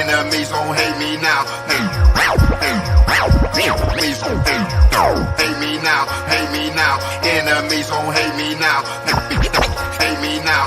Enemies gon' hate me now. Enemies gon' hate me now. Hate me now. Enemies gon' hate me now. Hate me now.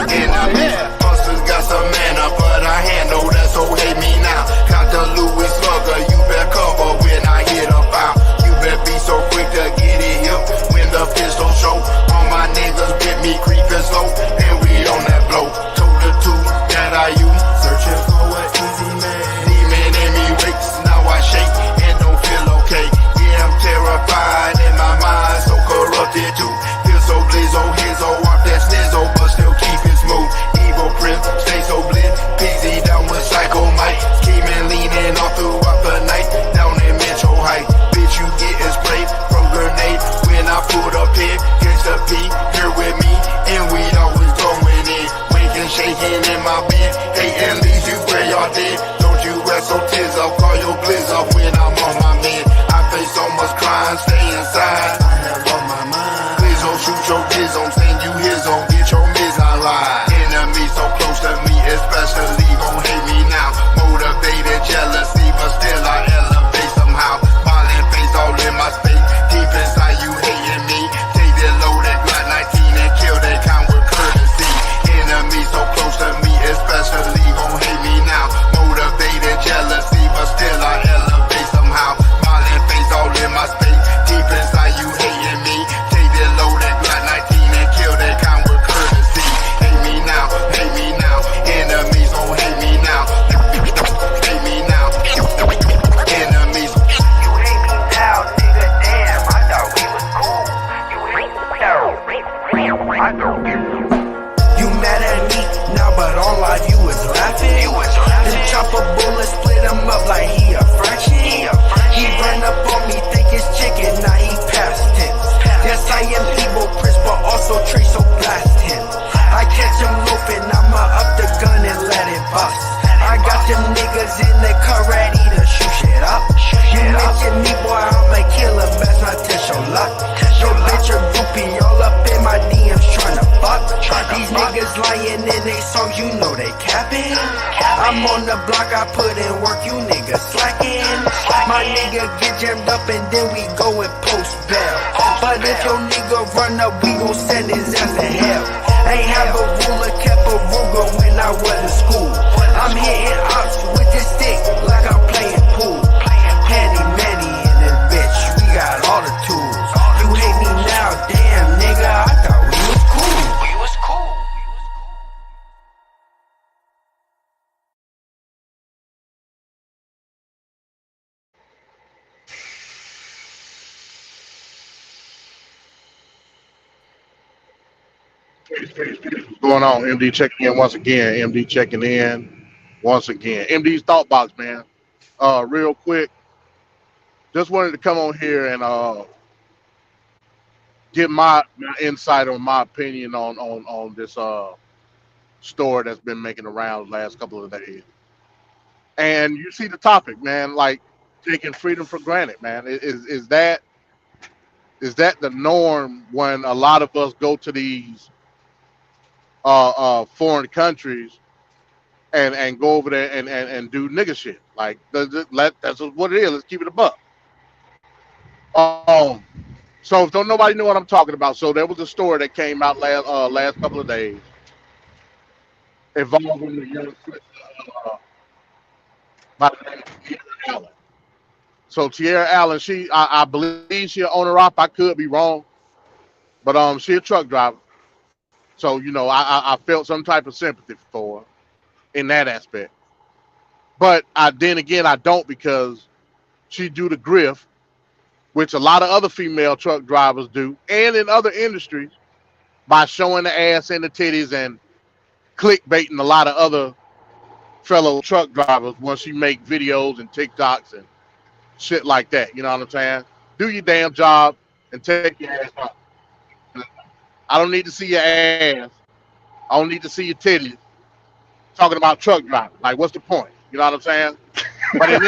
Enemies. Busters got some mana, but I handle that, so hate me now. Got the Louis Slugger, you better cover when I hit a foul. You better be so quick to get it hip when the pistol show. All my niggas with me creeping slow, and we on that blow. Told the two that I use, searching for an easy man. Demon in me wakes, now I shake and don't feel okay. Yeah, I'm terrified in my mind, so corrupted too. Feel so blizzo, hizzo, off that snizzo, but still keep it smooth. Evil prim, stay so blitz, peasy down with Psycho Mike. Scheming, leaning all throughout the night, down in Metro Heights. Bitch, you getting sprayed from grenade when I pulled up here. Catch the P, here with me, and we always going in. Waking, shaking in my bed, hating leaves you where y'all dead. Don't you rest so tears up, call your blizz up when I'm on my man. I face so much crime, stay inside. I have on my mind. Please don't shoot your kids on, send you his on, get your miss online. Enemies so close to me, especially gon' hate me now. Motivated jealousy, but still I elevate somehow. Smiling face all in my space, deep inside you hating me. Take that loaded Glock 19 and kill that count with courtesy. Enemies so close to me, especially gon' hate me now. Motivated jealousy, but still I elevate somehow. Smiling face all in my space, deep inside you hating me. Take that loaded Glock 19 and kill that count with courtesy. Hate me now, hate me now. Enemies gon' hate me now. Hate me now. Enemies. You hate me now, nigga, damn, I thought we was cool. You hate me now, I thought we was cool. You mad at me now, but all I do is laughing. Then chop a bullet, split him up like he a fraction. He run up on me, think it's chicken, now he past tense. Yes, I am evil Prince, but also Trey, so blast him. I catch him loafing, I'ma up the gun and let it bust. I got them niggas in the car ready to shoot shit up. You mention me, boy, I'm a killer, best not test your luck. Yo, bitch, a groupie, all up in my DMs tryna fuck. These niggas lying in they songs, you know they capping. I'm on the block, I put in work, you niggas slacking. My nigga get jammed up and then we go and post bail. But if your nigga run up, we gon' send his ass to hell. Ain't have a ruler, kept a Ruger when I was in school. I'm hitting ops with this stick like I'm playing pool. Handy manny in this bitch, we got all the tools. You hate me now, damn nigga, I thought we was cool. We was cool. What's going on? MD checking in once again. MD checking in once again. MD's Thought Box, man. Real quick, just wanted to come on here and give my insight on my opinion on this story that's been making the rounds the last couple of days. And you see the topic, man, like taking freedom for granted, man. Is that the norm when a lot of us go to these foreign countries and go over there and do nigga shit? Like that's what it is. Let's keep it a buck. Um, so if don't nobody know what I'm talking about, so there was a story that came out last couple of days involving the young sister by the name of Tierra Allen. So Tierra Allen, I believe she an owner op. I could be wrong, but she a truck driver. So I felt some type of sympathy for her in that aspect. But then again I don't, because she do the grift, which a lot of other female truck drivers do, and in other industries, by showing the ass and the titties and clickbaiting a lot of other fellow truck drivers once you make videos and TikToks and shit like that. You know what I'm saying? Do your damn job and take your ass out. I don't need to see your ass. I don't need to see your titties talking about truck driving. Like, what's the point? You know what I'm saying? But in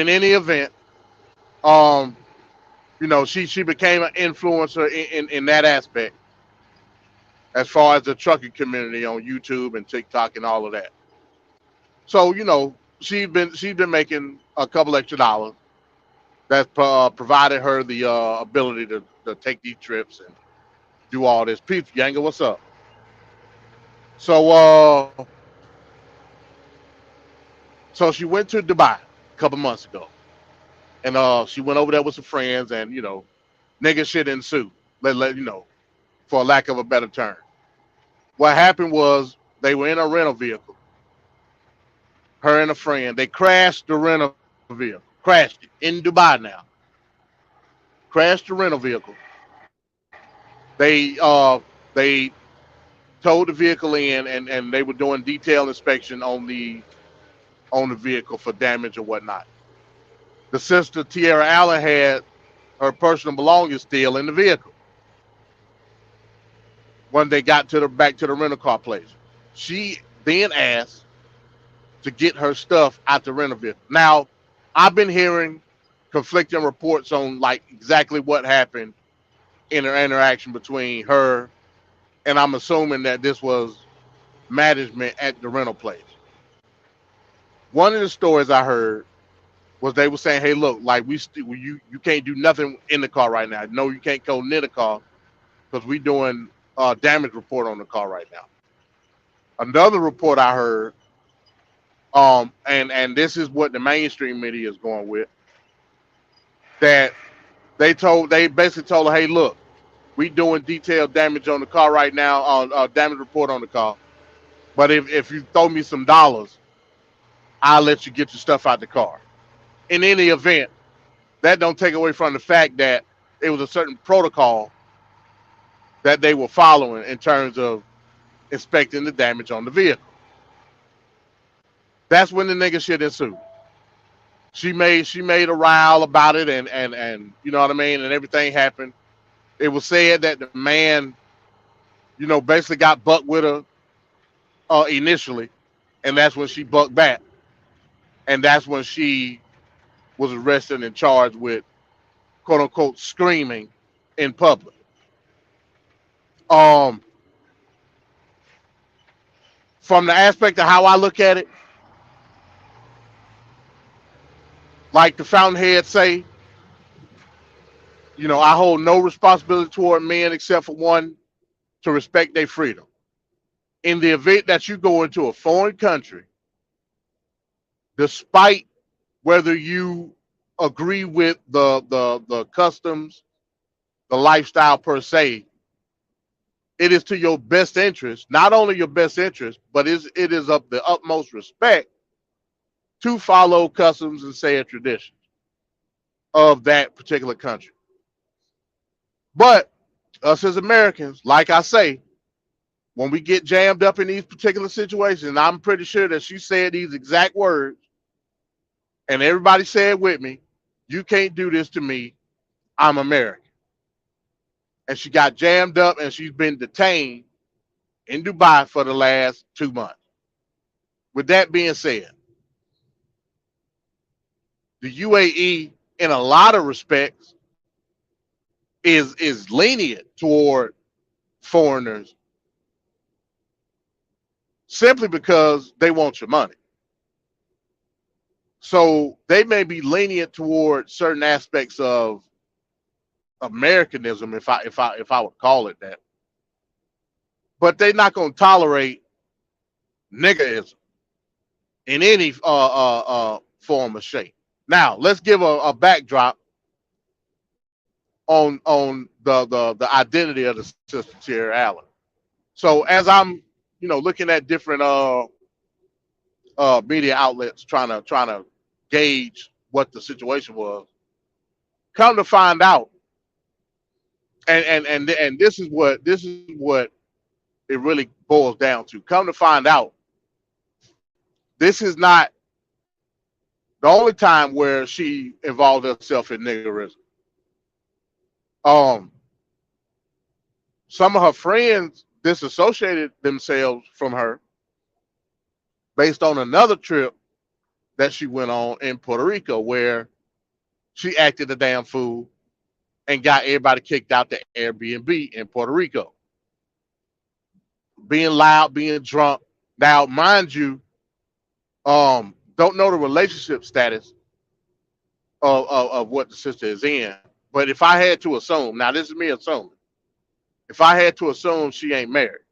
any event, she became an influencer in that aspect. as far as the trucking community on YouTube and TikTok and all of that. So she's been making a couple extra dollars. That provided her the ability to take these trips and do all this. Peace, Yanga, what's up? So so she went to Dubai a couple months ago, and she went over there with some friends, and nigga shit ensued. Let for lack of a better term. What happened was they were in a rental vehicle, her and a friend. They crashed the rental vehicle, crashed it in Dubai now. Crashed the rental vehicle. They towed the vehicle in, and they were doing detailed inspection on the vehicle for damage or whatnot. The sister Tierra Allen had her personal belongings still in the vehicle when they got back to the rental car place. She then asked to get her stuff out the rental vehicle. Now, I've been hearing conflicting reports on like exactly what happened in her interaction between her, and I'm assuming that this was management at the rental place. One of the stories I heard was they were saying, "Hey, look, like you can't do nothing in the car right now. No, you can't go near the car because we doing damage report on the car right now." Another report I heard, and this is what the mainstream media is going with, that they basically told her, "Hey, look, we doing detailed damage on the car right now, on damage report on the car. But if you throw me some dollars, I'll let you get your stuff out the car." In any event, that don't take away from the fact that it was a certain protocol that they were following in terms of inspecting the damage on the vehicle. That's when the nigga shit ensued. She made a row about it, and you know what I mean, and everything happened. It was said that the man, basically got bucked with her initially, and that's when she bucked back, and that's when she was arrested and charged with quote unquote screaming in public. Um, from the aspect of how I look at it, like the fountainhead say, I hold no responsibility toward men except for one, to respect their freedom. In the event that you go into a foreign country, despite whether you agree with the customs, the lifestyle per se, it is to your best interest, not only your best interest, but it is of the utmost respect to follow customs and say traditions of that particular country. But us as Americans, like I say, when we get jammed up in these particular situations, and I'm pretty sure that she said these exact words, and everybody said with me, "You can't do this to me. I'm American." And she got jammed up, and she's been detained in Dubai for the last 2 months. With that being said, the UAE, in a lot of respects, is lenient toward foreigners simply because they want your money. So they may be lenient toward certain aspects of Americanism, if I would call it that, but they're not going to tolerate niggerism in any form or shape. Now let's give a backdrop on the identity of the sister Tierra Allen. So as I'm looking at different media outlets trying to gauge what the situation was, come to find out, and this is what it really boils down to. Come to find out, this is not the only time where she involved herself in niggerism. Some of her friends disassociated themselves from her based on another trip that she went on in Puerto Rico, where she acted a damn fool and got everybody kicked out the Airbnb in Puerto Rico. being loud, being drunk. Now, mind you, don't know the relationship status of what the sister is in. But if I had to assume, now this is me assuming, if I had to assume she ain't married,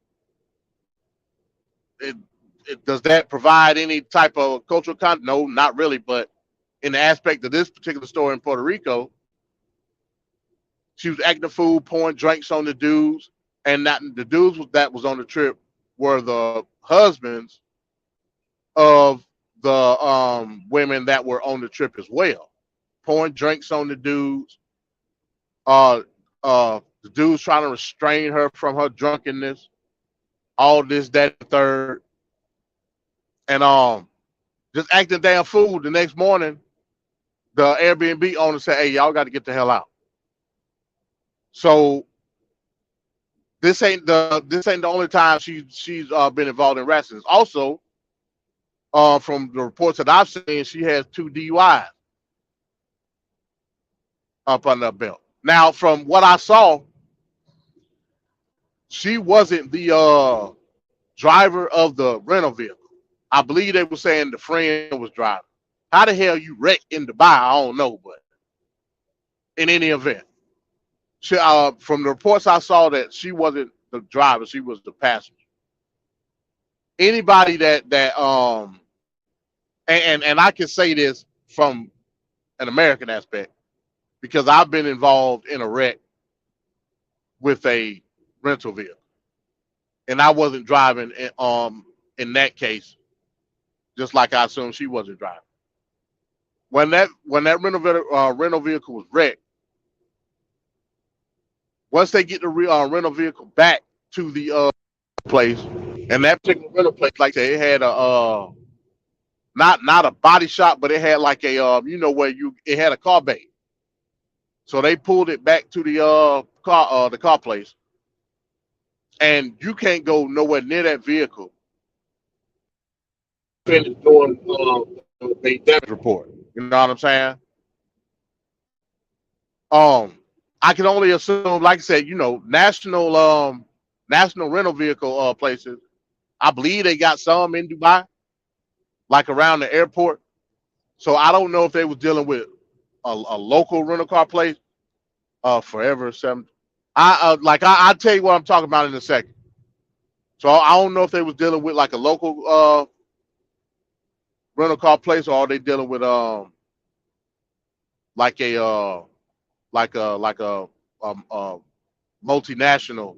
it, does that provide any type of cultural content? No, not really. But in the aspect of this particular story in Puerto Rico, she was acting a fool, pouring drinks on the dudes, and not the dudes that was on the trip were the husbands of the women that were on the trip as well, pouring drinks on the dudes. Uh, the dudes trying to restrain her from her drunkenness, all this, that, and third, and just acting damn fool. The next morning, the Airbnb owner said, "Hey, y'all got to get the hell out." So this ain't the only time she's been involved in rat accidents. Also, from the reports that I've seen, she has 2 DUIs up under her belt. Now, from what I saw, she wasn't the driver of the rental vehicle. I believe they were saying the friend was driving. How the hell you wreck in Dubai? I don't know, but in any event, she, from the reports I saw, that she wasn't the driver, she was the passenger. Anybody and I can say this from an American aspect because I've been involved in a wreck with a rental vehicle, and I wasn't driving in that case, just like I assumed she wasn't driving. When that rental vehicle was wrecked, once they get the rental vehicle back to the place, and that particular rental place, like I said, it had a not a body shop, but it had like a where it had a car bay. So they pulled it back to the car place, and you can't go nowhere near that vehicle. Finished doing the damage report. You know what I'm saying? I can only assume, like I said, national rental vehicle places. I believe they got some in Dubai, like around the airport. So I don't know if they was dealing with a local rental car place. Forever 7. I'll tell you what I'm talking about in a second. So I don't know if they was dealing with like a local rental car place, or are they dealing with like a multinational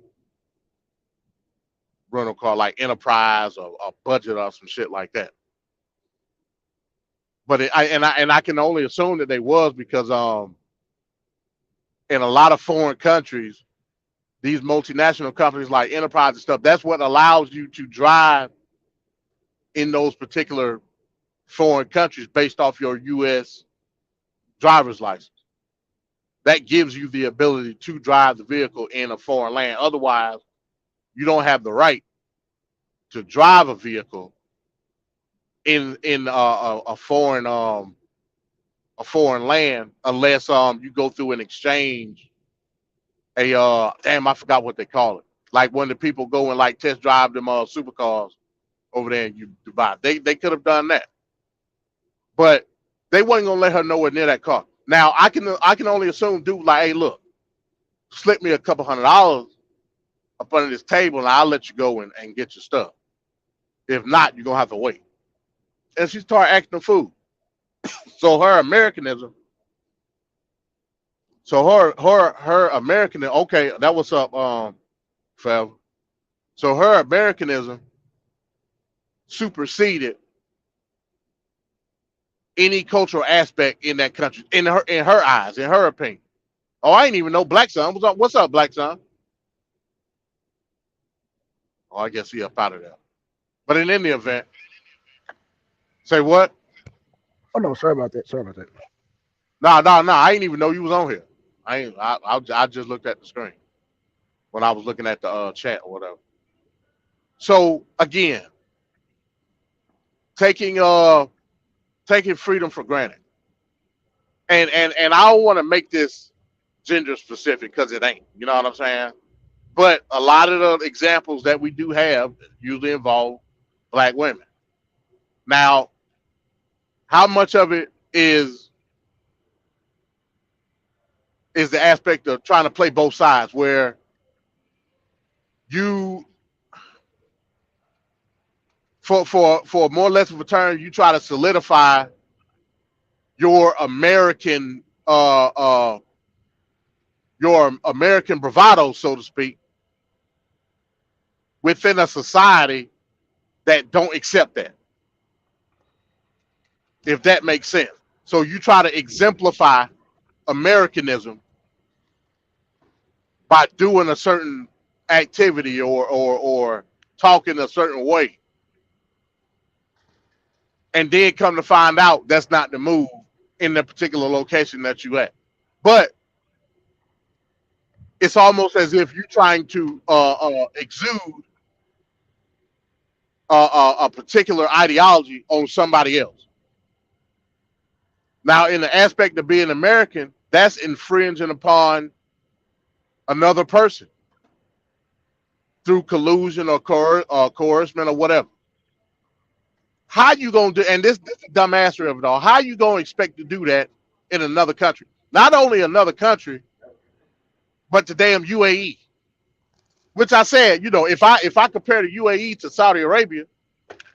rental car, like Enterprise or Budget or some shit like that. But I can only assume that they was because in a lot of foreign countries, these multinational companies like Enterprise and stuff, that's what allows you to drive in those particular foreign countries based off your U.S. driver's license. That gives you the ability to drive the vehicle in a foreign land. Otherwise, you don't have the right to drive a vehicle in a foreign land unless you go through an exchange. Damn, I forgot what they call it. Like when the people go and like test drive them supercars over there in Dubai. They could have done that, but they wasn't gonna let her nowhere near that car. Now I can only assume dude like, hey, look, slip me a couple $100 up under this table and I'll let you go and get your stuff. If not, you're gonna have to wait. And she started acting a fool. So her Americanism. So her Americanism. Okay, that was up, forever. So her Americanism superseded any cultural aspect in that country, in her eyes, in her opinion. Oh, I ain't even know Black Son. What's up, Black Son? Oh, I guess he up out of there. But in any event, say what? Oh no, sorry about that. Sorry about that. No. I ain't even know you was on here. I just looked at the screen when I was looking at the chat or whatever. So again, taking freedom for granted, and I don't want to make this gender specific because it ain't. You know what I'm saying? But a lot of the examples that we do have usually involve black women. Now, how much of it is the aspect of trying to play both sides, where you for more or less of a term, you try to solidify your American bravado, so to speak, within a society that don't accept that, if that makes sense. So you try to exemplify Americanism by doing a certain activity or talking a certain way, and then come to find out that's not the move in the particular location that you at. But it's almost as if you're trying to exude a particular ideology on somebody else. Now, in the aspect of being American, that's infringing upon another person through collusion or coercion or whatever. How you gonna do? And this is the dumbassery of it all. How you gonna expect to do that in another country? Not only another country, but the damn UAE. Which I said, if I compare the UAE to Saudi Arabia,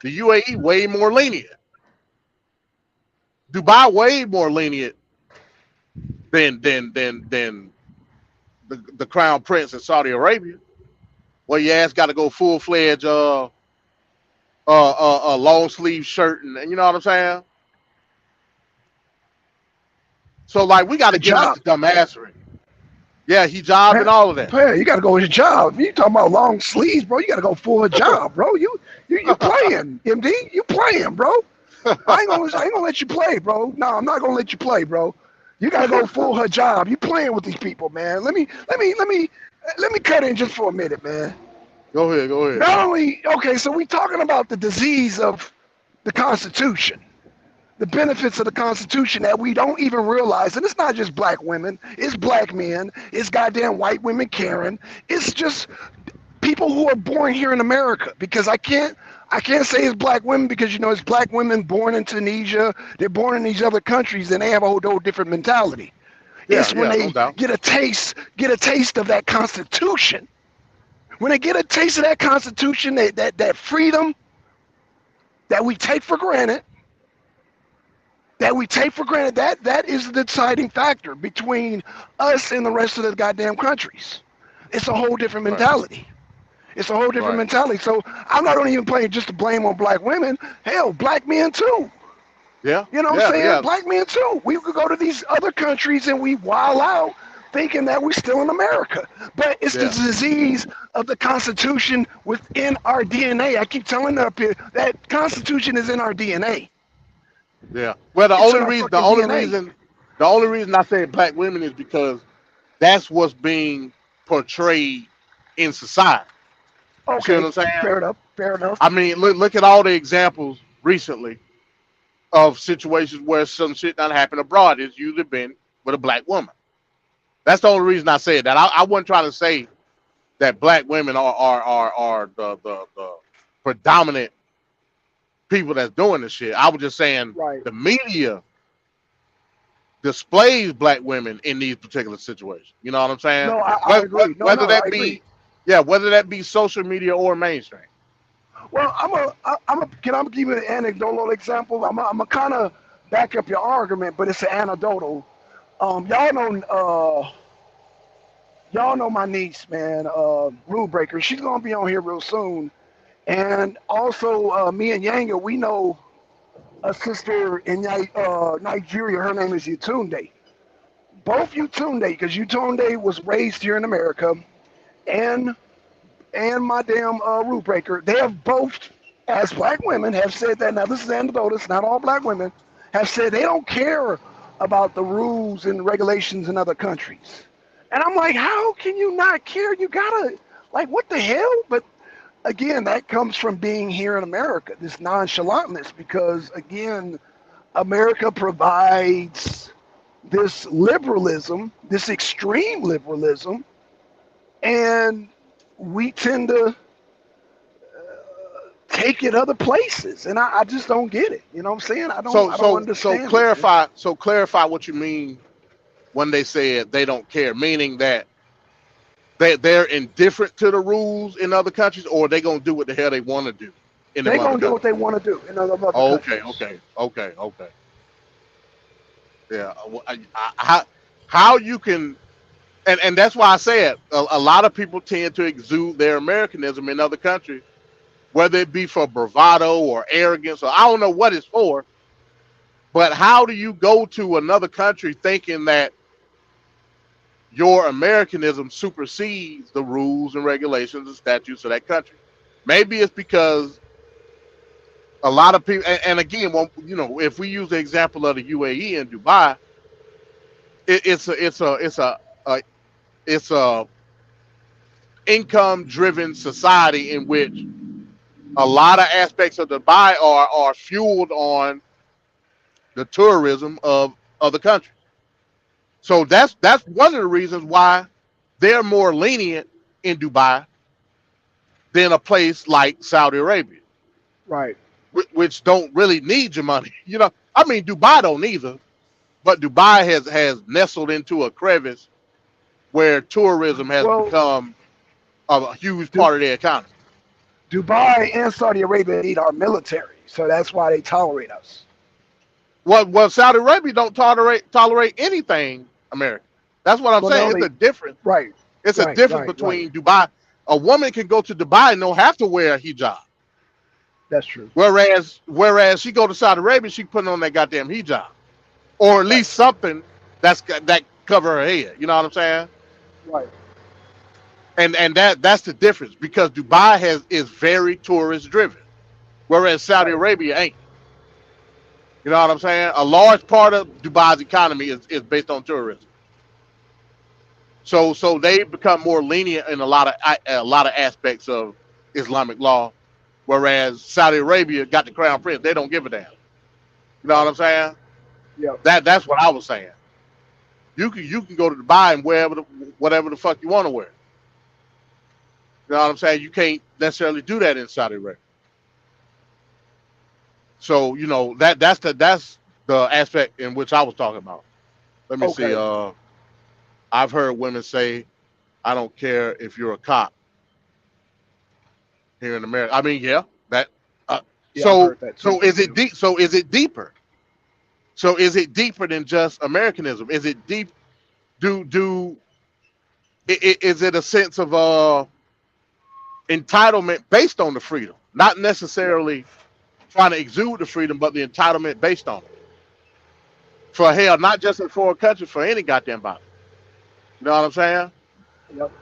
the UAE way more lenient. Dubai way more lenient than the crown prince in Saudi Arabia. Well, your ass got to go full fledged long sleeve shirt, and you know what I'm saying. So like we got to get out the dumbassery. Yeah, hijab and all of that. Yeah, you got to go with hijab. You talking about long sleeves, bro? You got to go full hijab, bro. You playing, MD? You playing, bro? I ain't gonna let you play, bro. No, I'm not gonna let you play, bro. You gotta go full hijab. You playing with these people, man. Let me cut in just for a minute, man. Go ahead. Not only, okay, so we talking about the disease of the Constitution, the benefits of the Constitution that we don't even realize. And it's not just black women, it's black men, it's goddamn white women, Karen. It's just people who are born here in America, because I can't say it's black women, because it's black women born in Tunisia, they're born in these other countries, and they have a whole different mentality. It's when they get a taste of that Constitution. When they get a taste of that Constitution, that freedom that we take for granted, that is the deciding factor between us and the rest of the goddamn countries. It's a whole different mentality. It's a whole different mentality. So I'm not only even playing just to blame on black women. Hell, black men too. Yeah. You know what I'm saying? Yeah. Black men too. We could go to these other countries and we wild out thinking that we're still in America. But it's the disease of the Constitution within our DNA. I keep telling up here that Constitution is in our DNA. Yeah. Well, the only reason I say black women is because that's what's being portrayed in society. Okay, you know what I'm saying? Fair enough. I mean, look at all the examples recently of situations where some shit done happened abroad. It's usually been with a black woman. That's the only reason I said that. I wasn't trying to say that black women are the predominant people that's doing this shit. I was just saying the media displays black women in these particular situations. You know what I'm saying? No, I agree. Whether that be social media or mainstream. Well, can I give you an anecdotal example? I'm a kind of back up your argument, but it's an anecdotal. Y'all know my niece, man, Rule Breaker. She's gonna be on here real soon. And also, me and Yanga, we know a sister in Nigeria. Her name is Yetunde. Both Yetunde, because Yetunde was raised here in America, and my damn Rule Breaker, they have both, as black women, have said that. Now, this is anecdotal. Not all black women have said they don't care about the rules and regulations in other countries. And I'm like, how can you not care? You gotta, like, what the hell? But again, that comes from being here in America, this nonchalantness, because again, America provides this liberalism, this extreme liberalism, and we tend to take it other places, and I just don't get it. You know what I'm saying? I don't understand. So clarify what you mean when they said they don't care, meaning that they're indifferent to the rules in other countries, or they gonna do what the hell they want to do in the They're other gonna do what countries. they want to do in other Okay, countries. okay. Yeah. How you can, and that's why I said a lot of people tend to exude their Americanism in other countries, whether it be for bravado or arrogance, or I don't know what it's for. But how do you go to another country thinking that your Americanism supersedes the rules and regulations and statutes of that country? Maybe it's because a lot of people, and again, well, if we use the example of the UAE and Dubai, it's a it's a income-driven society in which a lot of aspects of Dubai are fueled on the tourism of the country. So that's one of the reasons why they're more lenient in Dubai than a place like Saudi Arabia, Right. which don't really need your money. I mean, Dubai don't either, but Dubai has nestled into a crevice where tourism has Well, become a huge Du- part of their economy. Dubai and Saudi Arabia need our military, so that's why they tolerate us. Well, Saudi Arabia don't tolerate anything American. That's what I'm Well, saying. no, It's a difference. right, It's a right, difference right. between Dubai. A woman can go to Dubai and don't have to wear a hijab. That's true. Whereas she go to Saudi Arabia, she putting on that goddamn hijab, or at least something that cover her head. You know what I'm saying? Right. And that's the difference, because Dubai is very tourist driven, whereas Saudi Right. Arabia ain't. You know what I'm saying? A large part of Dubai's economy is based on tourism. So they become more lenient in a lot of aspects of Islamic law, whereas Saudi Arabia got the crown prince. They don't give a damn. You know what I'm saying? Yeah. That's what I was saying. You can go to Dubai and wear whatever the fuck you want to wear. You know what I'm saying? You can't necessarily do that in Saudi Arabia. So that's the aspect in which I was talking about. Let me see. Okay. I've heard women say, "I don't care if you're a cop here in America." I mean, yeah, that. Yeah, I've So heard that too. is it deep? So is it deeper? So is it deeper than just Americanism? Is it deep? Is it a sense of entitlement based on the freedom, not necessarily trying to exude the freedom, but the entitlement based on it? For hell, not just in foreign countries, for any goddamn body. You know what I'm saying? Yep.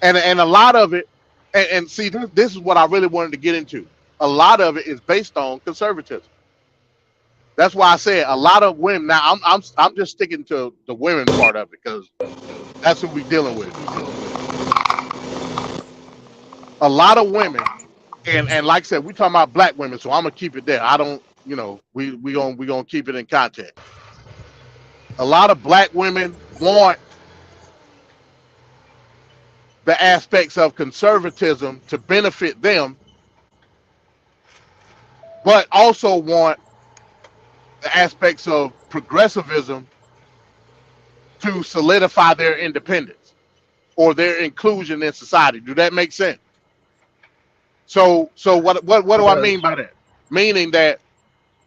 And a lot of it, and see, this is what I really wanted to get into. A lot of it is based on conservatism. That's why I said a lot of women. Now I'm just sticking to the women part of it, because that's who we dealing with. A lot of women, and like I said, we talking about black women, so I'm gonna keep it there. I don't, we gonna keep it in context. A lot of black women want the aspects of conservatism to benefit them, but also want the aspects of progressivism to solidify their independence or their inclusion in society. Do that make sense? So what do I mean by that? Meaning that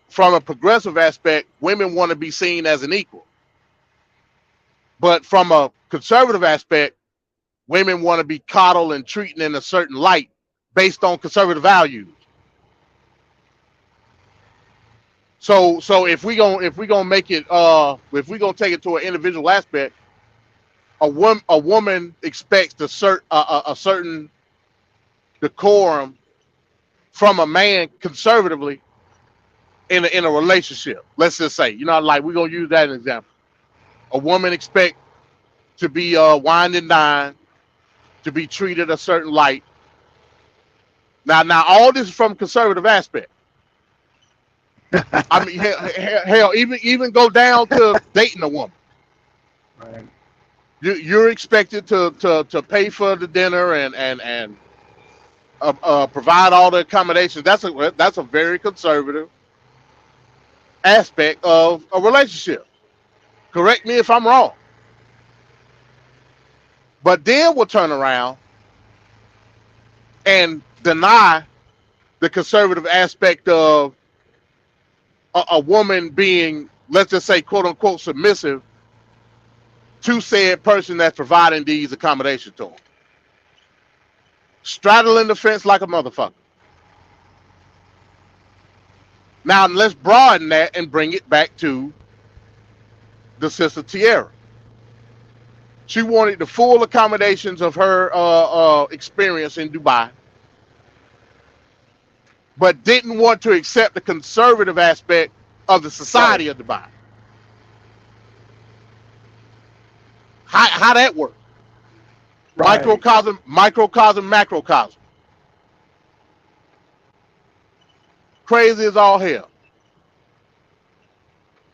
from a progressive aspect, women want to be seen as an equal. But from a conservative aspect, women want to be coddled and treated in a certain light based on conservative values. So if we gonna make it if we gonna take it to an individual aspect, a woman expects a certain decorum from a man conservatively in a relationship. Let's just say, like, we're gonna use that as an example. A woman expects to be wined and dined, to be treated a certain light. Now all this is from conservative aspect. I mean, hell, even go down to dating a woman. Right. You're expected to pay for the dinner and provide all the accommodations. That's a very conservative aspect of a relationship. Correct me if I'm wrong. But then we'll turn around and deny the conservative aspect of a woman being, let's just say, quote unquote, submissive to said person that's providing these accommodations to them. Straddling the fence like a motherfucker. Now let's broaden that and bring it back to the sister Tierra. She wanted the full accommodations of her experience in Dubai, but didn't want to accept the conservative aspect of the society of Dubai. How that work? Right. Microcosm, macrocosm. Crazy as all hell.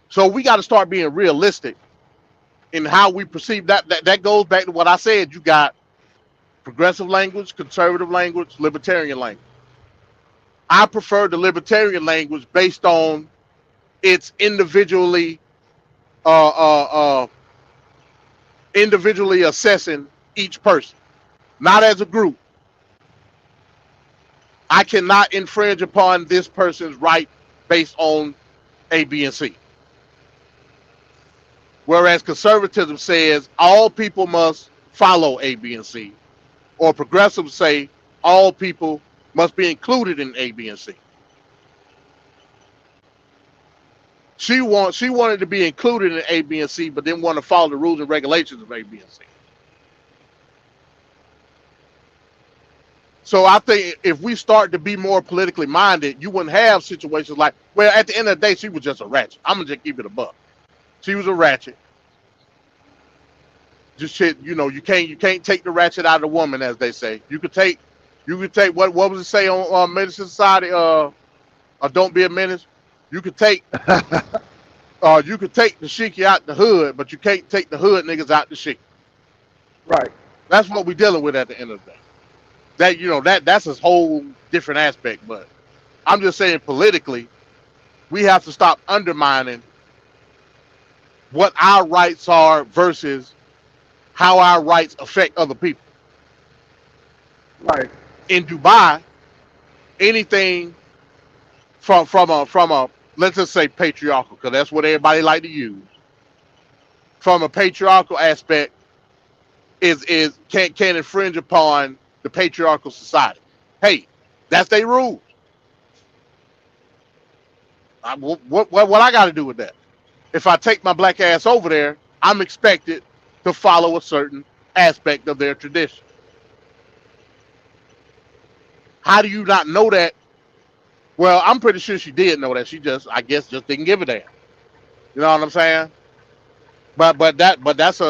So we got to start being realistic in how we perceive that. That goes back to what I said. You got progressive language, conservative language, libertarian language. I prefer the libertarian language based on its individually assessing each person, not as a group. I cannot infringe upon this person's right based on A, B, and C. Whereas conservatism says all people must follow A, B, and C. Or progressives say all people must be included in A, B, and C. She wanted to be included in A, B, and C, but didn't want to follow the rules and regulations of A, B, and C. So I think if we start to be more politically minded, you wouldn't have situations like, well, at the end of the day, she was just a ratchet. I'm gonna just keep it a buck. She was a ratchet. Just shit, you can't take the ratchet out of the woman, as they say. You could take what was it say on Menace Society? Don't be a menace. You could take the sheiky out the hood, but you can't take the hood niggas out the sheiky. Right. That's what we're dealing with at the end of the day. That's a whole different aspect, but I'm just saying politically, we have to stop undermining what our rights are versus how our rights affect other people. Right. In Dubai, anything from a let's just say patriarchal, because that's what everybody like to use. From a patriarchal aspect, can infringe upon the patriarchal society. Hey, that's their rules. What I got to do with that? If I take my black ass over there, I'm expected to follow a certain aspect of their tradition. How do you not know that? Well, I'm pretty sure she did know that. She I guess didn't give a damn. You know what I'm saying? But that's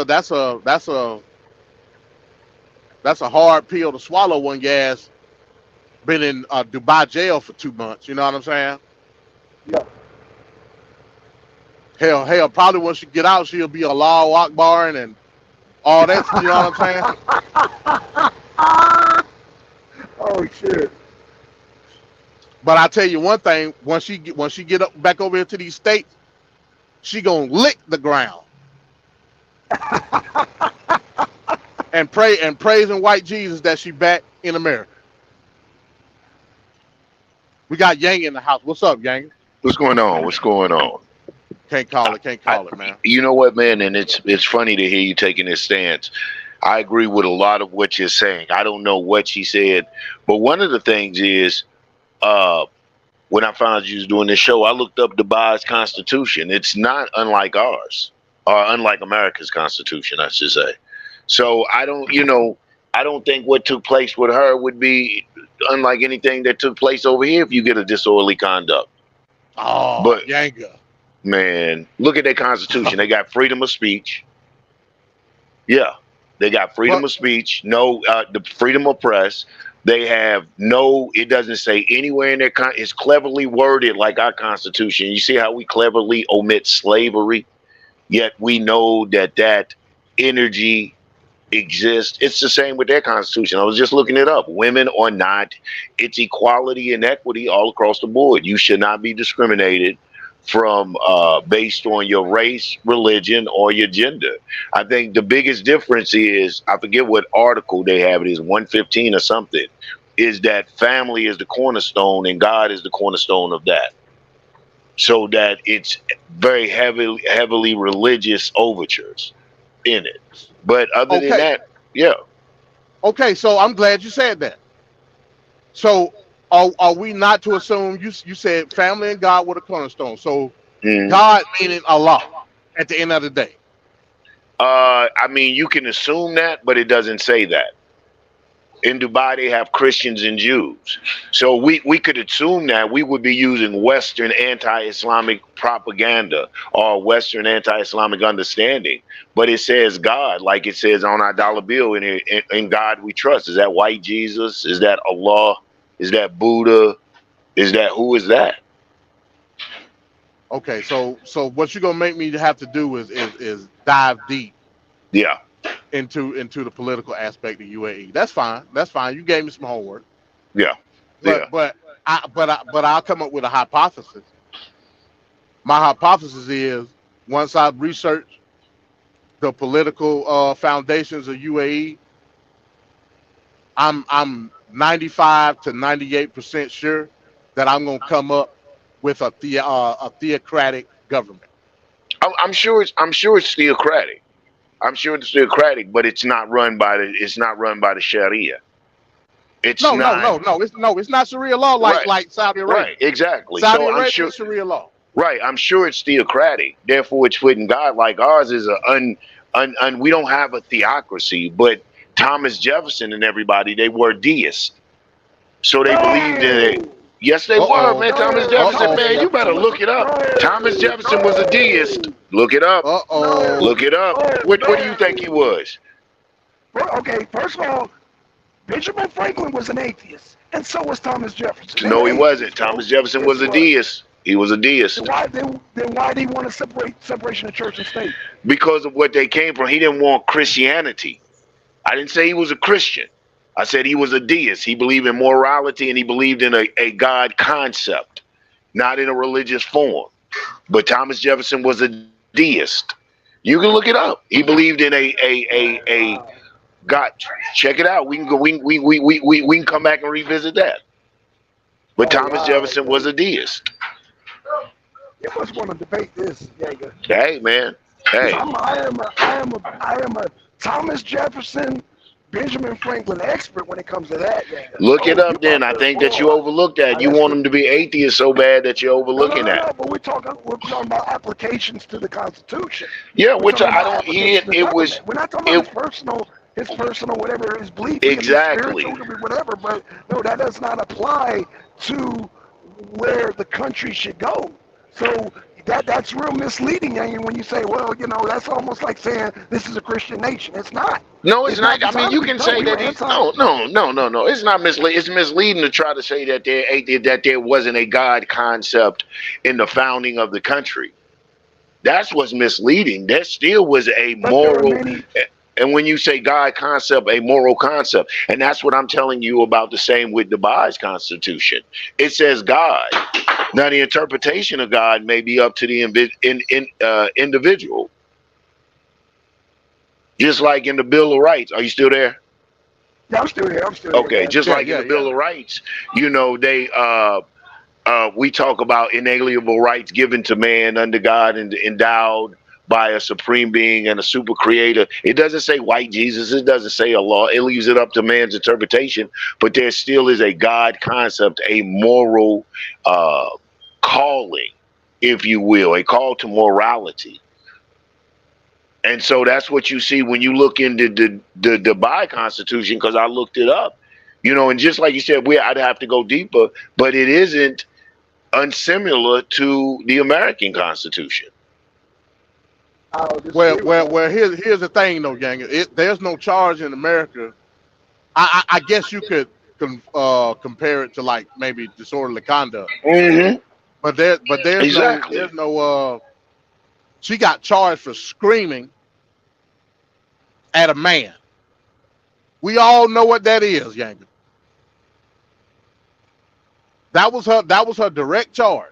a hard pill to swallow when your ass been in Dubai jail for 2 months. You know what I'm saying? Yeah. Hell, probably when she get out, she'll be Allahu Akbar and all that. You know what I'm saying? Oh shit. But I tell you one thing: once she get up back over here to these states, she gonna lick the ground and praise and white Jesus that she back in America. We got Yang in the house. What's up, Yang? What's going on? What's going on? Can't call it, man. You know what, man? And it's funny to hear you taking this stance. I agree with a lot of what you're saying. I don't know what she said, but one of the things is, when I found out you was doing this show, I looked up Dubai's constitution. It's not unlike ours, or unlike America's constitution, I should say. So I don't think what took place with her would be unlike anything that took place over here if you get a disorderly conduct. Oh, but Yanga. Man, look at their constitution. They got freedom of speech. Yeah, they got freedom of speech. No, the freedom of press. They have no. It doesn't say anywhere in their. It's cleverly worded like our constitution. You see how we cleverly omit slavery, yet we know that energy exist. It's the same with their constitution. I was just looking it up. Women or not, it's equality and equity all across the board. You should not be discriminated from based on your race, religion, or your gender. I think the biggest difference is, I forget what article they have, it is 115 or something, is that family is the cornerstone and God is the cornerstone of that. So that it's very heavily religious overtures in it. But other than that, yeah. Okay, so I'm glad you said that. So are we not to assume, you said family and God were the cornerstone. So God meaning Allah at the end of the day. I mean, you can assume that, but it doesn't say that. In Dubai, they have Christians and Jews. So we could assume that we would be using Western anti-Islamic propaganda or Western anti-Islamic understanding. But it says God, like it says on our dollar bill, in God we trust. Is that white Jesus? Is that Allah? Is that Buddha? Is that, who is that? Okay, so what you're gonna make me have to do is dive deep. Yeah. Into the political aspect of UAE. That's fine. That's fine. You gave me some homework. Yeah. But I'll come up with a hypothesis. My hypothesis is, once I've researched the political foundations of UAE, I'm 95 to 98% sure that I'm gonna come up with a theocratic government. I'm sure it's theocratic. I'm sure it's theocratic, but it's not run by the Sharia. It's no, not. It's not Sharia law like Saudi Arabia. Right, exactly. Saudi So Arabia I'm sure is Sharia law. Right, I'm sure it's theocratic. Therefore, it's putting God, like ours is we don't have a theocracy, but Thomas Jefferson and everybody, they were deists. So they believed in it. Yes, they were, man. Thomas Jefferson, man, you better look it up. Thomas Jefferson was a deist. Look it up. Look it up. What do you think he was? Okay, first of all, Benjamin Franklin was an atheist, and so was Thomas Jefferson. No, he wasn't. Thomas Jefferson was a deist. He was a deist. Then why did he want to separation of church and state? Because of what they came from. He didn't want Christianity. I didn't say he was a Christian. I said he was a deist. He believed in morality and he believed in a God concept, not in a religious form. But Thomas Jefferson was a deist. You can look it up. He believed in a God. Check it out. We can go. We can come back and revisit that. But Thomas Jefferson was a deist. You must want to debate this, Jaeger. Hey, man. Hey. I am a Thomas Jefferson, Benjamin Franklin expert when it comes to that. Look it up then. I think that you overlooked that. You want them to be atheists so bad that you're overlooking that. No, but we're talking about applications to the Constitution. Yeah, which I don't. It was. We're not talking about his personal whatever his belief. Exactly. Whatever, but no, that does not apply to where the country should go. So that's real misleading, and when you say, well, that's almost like saying this is a Christian nation. It's not. No, it's not. I mean, you can say that. No. It's not misleading. It's misleading to try to say that there wasn't a God concept in the founding of the country. That's what's misleading. There still was a moral. And when you say God concept, a moral concept, and that's what I'm telling you about the same with Dubai's constitution. It says God. Now, the interpretation of God may be up to the individual. Just like in the Bill of Rights. Are you still there? Yeah, I'm still here. Okay, just like in the Bill of Rights, they we talk about inalienable rights given to man under God and endowed by a supreme being and a super creator. It doesn't say white Jesus. It doesn't say Allah. It leaves it up to man's interpretation. But there still is a God concept, a moral calling, if you will, a call to morality. And so that's what you see when you look into the Dubai Constitution, because I looked it up, and just like you said, I'd have to go deeper, but it isn't unsimilar to the American Constitution. Well, here's the thing, though, gang. There's no charge in America. I guess you could compare it to like maybe disorderly conduct. Mm-hmm. But there's exactly. no. She got charged for screaming at a man. We all know what that is, Yanga. That was her direct charge.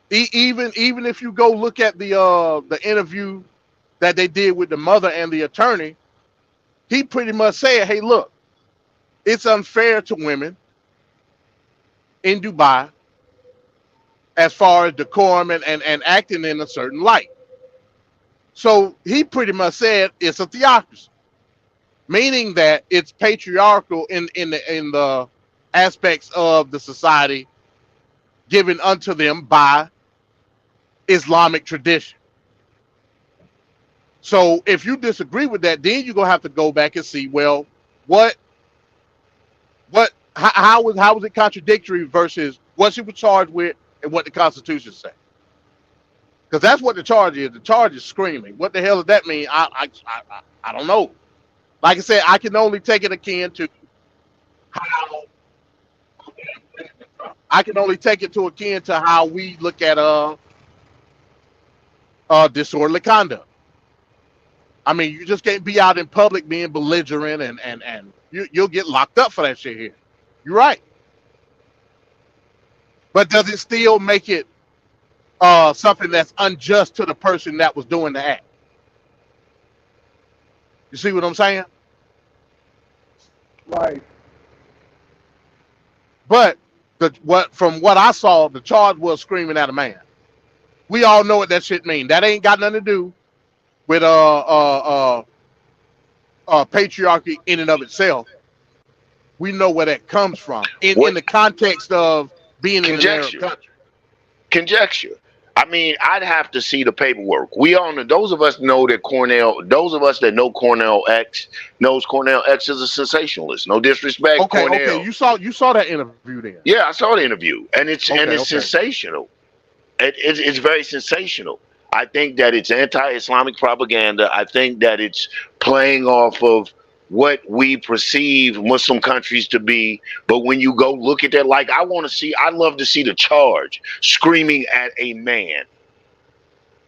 Even if you go look at the interview that they did with the mother and the attorney, he pretty much said, hey, look, it's unfair to women in Dubai as far as decorum and acting in a certain light. So he pretty much said it's a theocracy, meaning that it's patriarchal in the aspects of the society given unto them by Islamic tradition. So if you disagree with that, then you're gonna have to go back and see, well, how was it contradictory versus what she was charged with and what the Constitution says? Because that's what the charge is. The charge is screaming. What the hell does that mean? I don't know. Like I said, I can only take it akin to how we look at disorderly conduct. I mean, you just can't be out in public being belligerent and you'll get locked up for that shit here. You're right. But does it still make it something that's unjust to the person that was doing the act? You see what I'm saying? Right. But from what I saw, the charge was screaming at a man. We all know what that shit mean. That ain't got nothing to do with patriarchy in and of itself. We know where that comes from in the context of being in an Arab country. Conjecture. I mean, I'd have to see the paperwork. We all know, those of us know that those of us that know Cornel X knows Cornel X is a sensationalist. No disrespect, Okay, Cornel. okay. You saw that interview then. Yeah, I saw the interview, and it's Okay. sensational. It's very sensational. I think that it's anti-Islamic propaganda. I think that it's playing off of what we perceive Muslim countries to be. But when you go look at that, like I'd love to see the charge screaming at a man.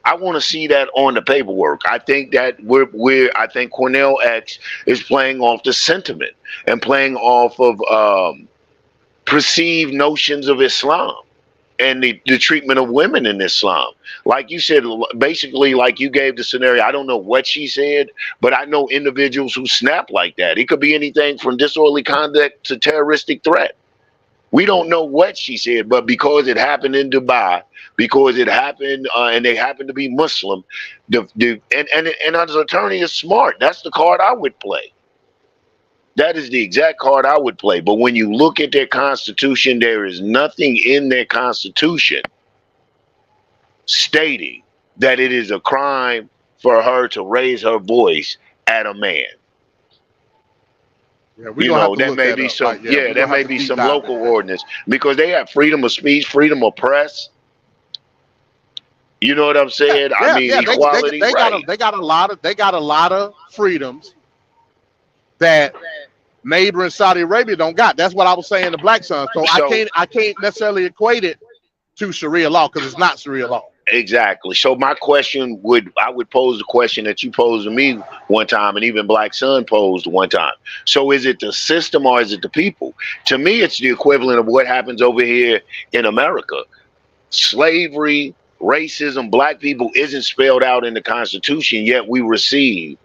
I want to see that on the paperwork. I think that I think Cornel X is playing off the sentiment and playing off of perceived notions of Islam and the treatment of women in Islam. Like you said, basically, like you gave the scenario, I don't know what she said, but I know individuals who snap like that. It could be anything from disorderly conduct to terroristic threat. We don't know what she said, but because it happened in Dubai, because it happened and they happen to be Muslim, and as an attorney is smart. That's the card I would play. That is the exact card I would play. But when you look at their constitution, there is nothing in their constitution stating that it is a crime for her to raise her voice at a man. Yeah, You know, there may be some, there may be some local ordinance because they have freedom of speech, freedom of press. You know what I'm saying? I mean, equality. They got a lot of freedoms that neighboring Saudi Arabia don't got. That's what I was saying to Black Sun. So I can't necessarily equate it to Sharia law because it's not Sharia law. Exactly. So my question I would pose the question that you posed to me one time, and even Black Sun posed one time. So is it the system or is it the people? To me, it's the equivalent of what happens over here in America. Slavery, racism, black people isn't spelled out in the Constitution, yet we receive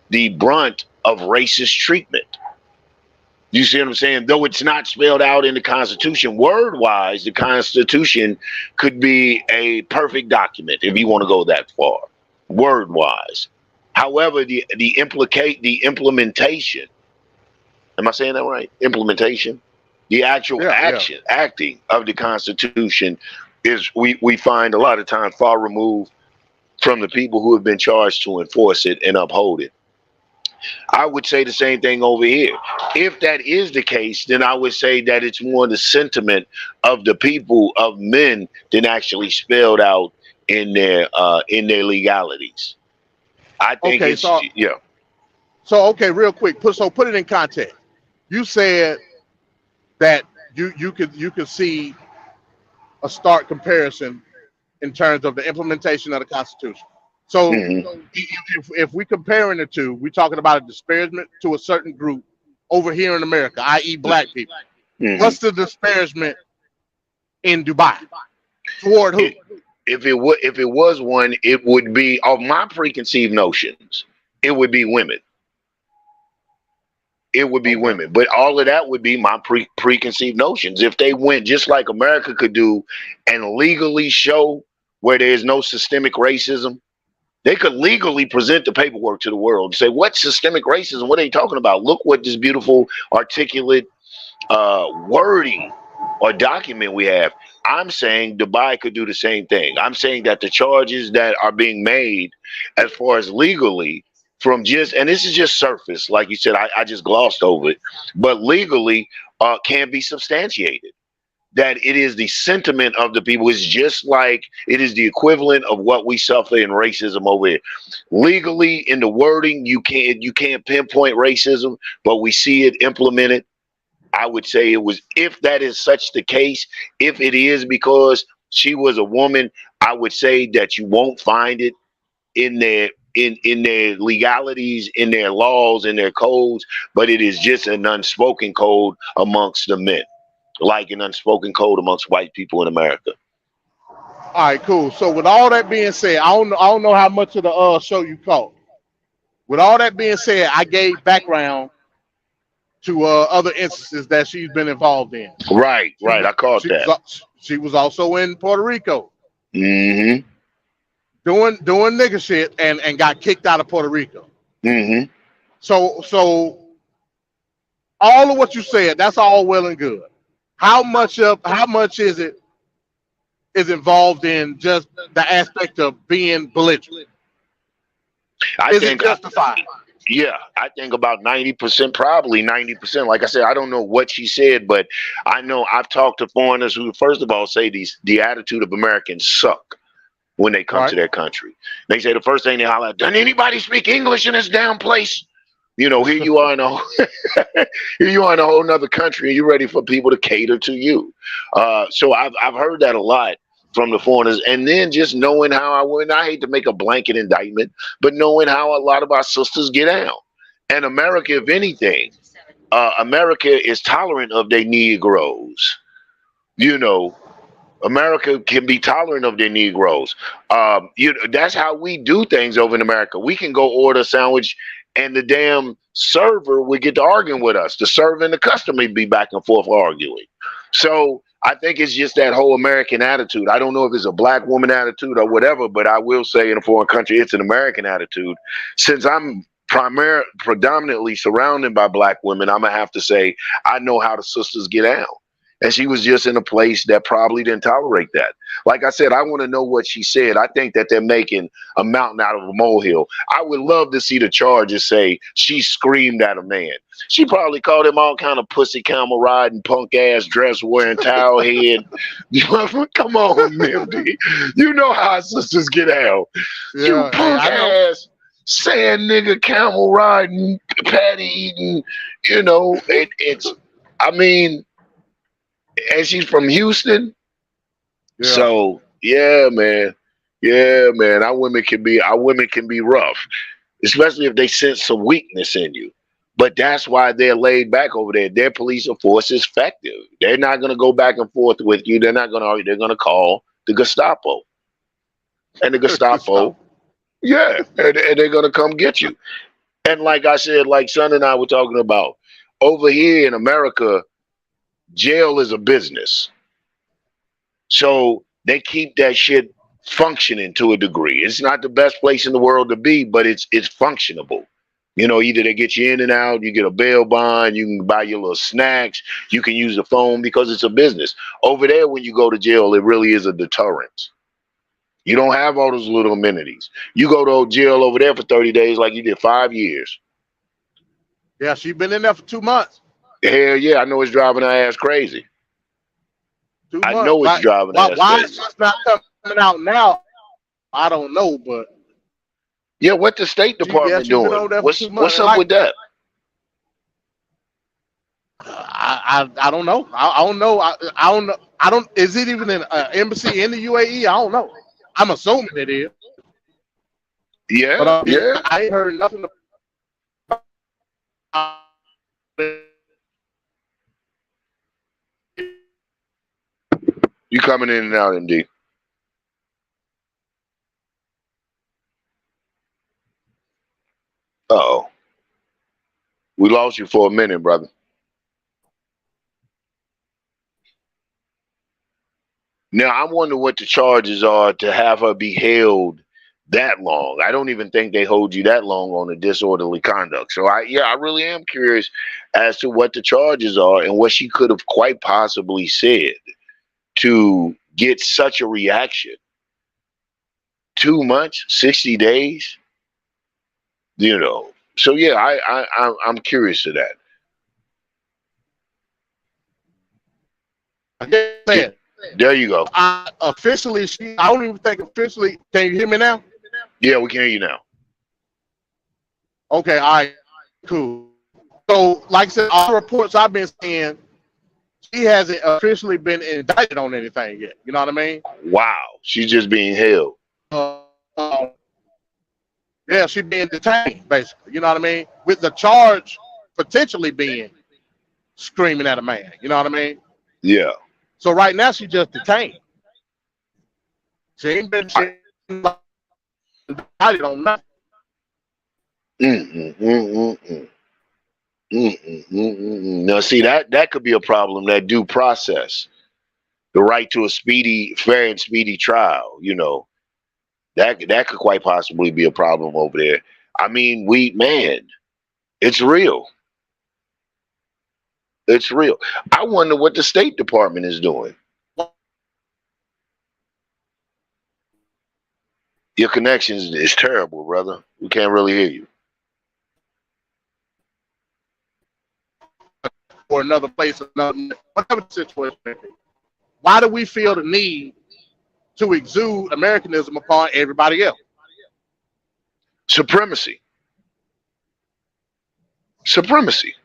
the brunt of racist treatment. You see what I'm saying? Though it's not spelled out in the Constitution, word-wise, the Constitution could be a perfect document if you want to go that far, word-wise. However, the implementation, am I saying that right? Implementation, the actual acting of the Constitution is, we find a lot of times far removed from the people who have been charged to enforce it and uphold it. I would say the same thing over here. If that is the case, then I would say that it's more the sentiment of the people, of men, than actually spelled out in their legalities. I think So okay, real quick, put it in context. You said that you could see a stark comparison in terms of the implementation of the Constitution. So Mhm. if we comparing the two, we're talking about a disparagement to a certain group over here in America, i.e., black people. Mhm. What's the disparagement in Dubai toward who? If it was one, it would be of my preconceived notions. It would be women. It would be Okay. women, but all of that would be my preconceived notions. If they went just like America could do and legally show where there is no systemic racism, they could legally present the paperwork to the world and say, "What systemic racism? What are you talking about? Look what this beautiful, articulate wording or document we have." I'm saying Dubai could do the same thing. I'm saying that the charges that are being made, as far as legally, from just, and this is just surface, like you said, I just glossed over it, but legally can be substantiated. That it is the sentiment of the people. It's just like it is the equivalent of what we suffer in racism over here. Legally, in the wording, you can't pinpoint racism, but we see it implemented. I would say it was, if that is such the case, if it is because she was a woman, I would say that you won't find it in their legalities, in their laws, in their codes, but it is just an unspoken code amongst the men, like an unspoken code amongst white people in America. All right, cool. So with all that being said, I don't know how much of the show you caught. With all that being said, I gave background to other instances that she's been involved in. Right. I caught that. She was also in Puerto Rico Mm-hmm. doing nigga shit and got kicked out of Puerto Rico. Mm-hmm. So all of what you said, that's all well and good. How much is involved in just the aspect of being belligerent? Is it justified? Yeah, I think about 90%, probably 90%. Like I said, I don't know what she said, but I know I've talked to foreigners who, first of all, say the attitude of Americans suck when they come to their country. They say the first thing they holler, "Doesn't anybody speak English in this damn place?" You know, here you are in a whole nother country, and you're ready for people to cater to you. So I've heard that a lot from the foreigners, and then just knowing how I hate to make a blanket indictment, but knowing how a lot of our sisters get out. And America, if anything, America is tolerant of their Negroes. You know, America can be tolerant of their Negroes. That's how we do things over in America. We can go order a sandwich, and the damn server would get to arguing with us. The server and the customer would be back and forth arguing. So I think it's just that whole American attitude. I don't know if it's a black woman attitude or whatever, but I will say in a foreign country, it's an American attitude. Since I'm predominantly surrounded by black women, I'm going to have to say I know how the sisters get out. And she was just in a place that probably didn't tolerate that. Like I said, I want to know what she said. I think that they're making a mountain out of a molehill. I would love to see the charges say she screamed at a man. She probably called him all kind of pussy camel riding, punk ass, dress wearing, towel head. Come on, Nimby. You know how sisters get out. Yeah, You punk ass, sand nigga, camel riding, patty eating. You know, I mean, and she's from Houston. Yeah. So yeah, man. Our women can be rough, especially if they sense some weakness in you. But that's why they're laid back over there. Their police force is effective. They're not gonna go back and forth with you. They're not gonna argue. They're gonna call the Gestapo. And the Gestapo, yeah, and they're gonna come get you. And like I said, like Son and I were talking about, over here in America, jail is a business. So they keep that shit functioning to a degree. It's not the best place in the world to be, but it's functionable. You know, either they get you in and out, you get a bail bond, you can buy your little snacks, you can use the phone because it's a business. Over there, when you go to jail, it really is a deterrent. You don't have all those little amenities. You go to jail over there for 30 days like you did 5 years. Yeah, she's been in there for 2 months. Hell yeah, I know it's driving her ass crazy. 2 I months. know it's driving her ass Why crazy. it's not coming out now? I don't know, but Yeah, what the State Department she's been doing? over there for What's 2 months. up with that? I don't know. I don't know. I don't know. I don't. Is it even an embassy in the UAE? I don't know. I'm assuming it is. But Yeah, yeah. I ain't heard nothing about it. You coming in and out, MD. Uh-oh. We lost you for a minute, brother. Now, I wonder what the charges are to have her be held that long. I don't even think they hold you that long on a disorderly conduct. So, I really am curious as to what the charges are and what she could have quite possibly said to get such a reaction. 2 months, 60 days, you know. So, yeah, I'm curious to that. I just said, There you go. I don't even think officially. Can you hear me now? Yeah, we can hear you now. Okay, all right, cool. So, like I said, all the reports I've been seeing, she hasn't officially been indicted on anything yet. You know what I mean? Wow, she's just being held. Yeah, she's being detained, basically. You know what I mean? With the charge potentially being screaming at a man. You know what I mean? Yeah. So right now she's just detained. She ain't been indicted on nothing. Now, see, that could be a problem. That due process, the right to a speedy, fair, and speedy trial. You know, that could quite possibly be a problem over there. I mean, it's real. It's real. I wonder what the State Department is doing. Your connection is terrible, brother. We can't really hear you. Or another place, whatever the situation may be. Why do we feel the need to exude Americanism upon everybody else? Supremacy. Supremacy.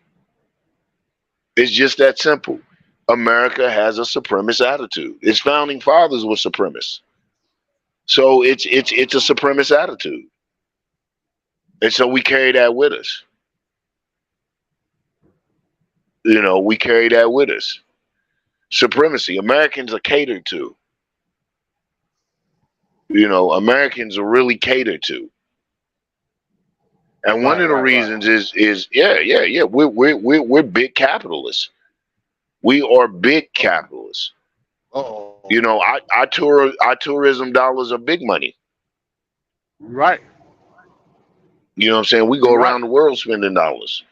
It's just that simple. America has a supremacist attitude. Its founding fathers were supremacists. So it's a supremacist attitude. And so we carry that with us. You know, we carry that with us. Supremacy. Americans are catered to. You know, Americans are really catered to. And one of the reasons is we're big capitalists. We are big capitalists. Uh-oh. You know, our tourism dollars are big money. Right. You know what I'm saying? We go around the world spending dollars.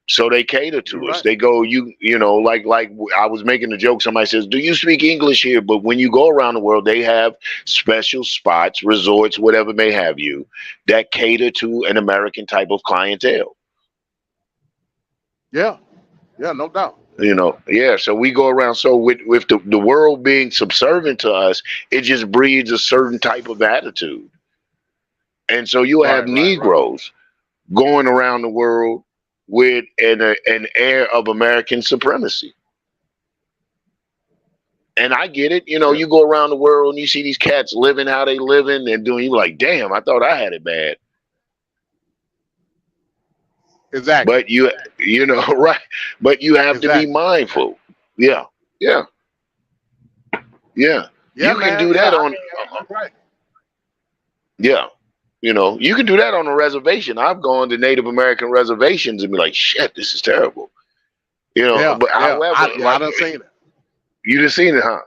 So they cater to us. They go, you know, like I was making a joke. Somebody says, "Do you speak English here?" But when you go around the world, they have special spots, resorts, whatever may have you, that cater to an American type of clientele. Yeah, no doubt. You know, yeah. So we go around. So with the world being subservient to us, it just breeds a certain type of attitude. And so you have Negroes going around the world with an air of American supremacy. And I get it. You know, you go around the world and you see these cats living how they living and doing, you're like, damn, I thought I had it bad. Exactly. But you know, right. But you have to be mindful. Yeah. You can do that on. Yeah. You know, you can do that on a reservation. I've gone to Native American reservations and be like, shit, this is terrible. You know, but however, I done seen it. You done seen it, huh?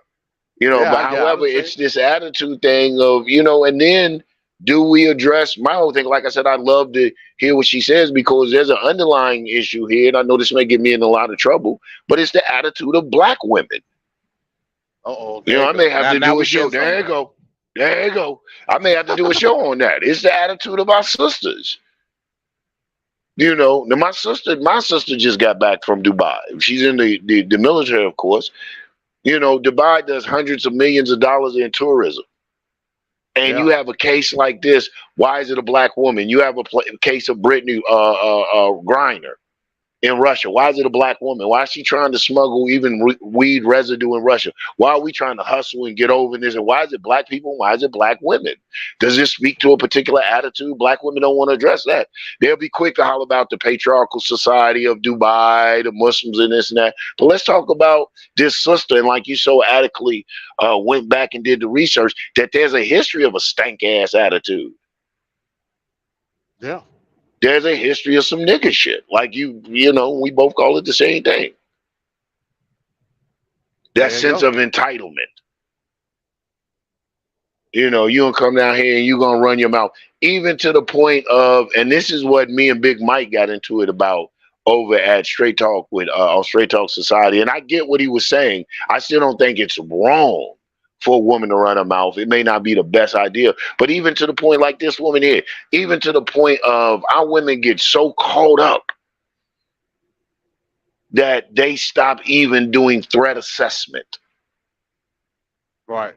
You know, but however, it's this attitude thing of, you know, and then do we address my whole thing? Like I said, I'd love to hear what she says because there's an underlying issue here, and I know this may get me in a lot of trouble, but it's the attitude of black women. Uh-oh. You know, I may have to do a show. There you go. I may have to do a show on that. It's the attitude of our sisters. You know, now my sister just got back from Dubai. She's in the military, of course. You know, Dubai does hundreds of millions of dollars in tourism. And you have a case like this. Why is it a black woman? You have a case of Brittany Griner. in Russia? Why is it a black woman? Why is she trying to smuggle even weed residue in Russia? Why are we trying to hustle and get over this? And why is it black people? Why is it black women? Does this speak to a particular attitude? Black women don't want to address that. They'll be quick to holler about the patriarchal society of Dubai, the Muslims and this and that. But let's talk about this sister. And like you so adequately went back and did the research, that there's a history of a stank ass attitude. Yeah. There's a history of some nigga shit. Like you know, we both call it the same thing. That sense of entitlement. You know, you gonna come down here and you gonna run your mouth. Even to the point of, and this is what me and Big Mike got into it about over at Straight Talk with on Straight Talk Society. And I get what he was saying. I still don't think it's wrong for a woman to run her mouth. It may not be the best idea, but even to the point like this woman here, even to the point of our women get so caught up that they stop even doing threat assessment. Right.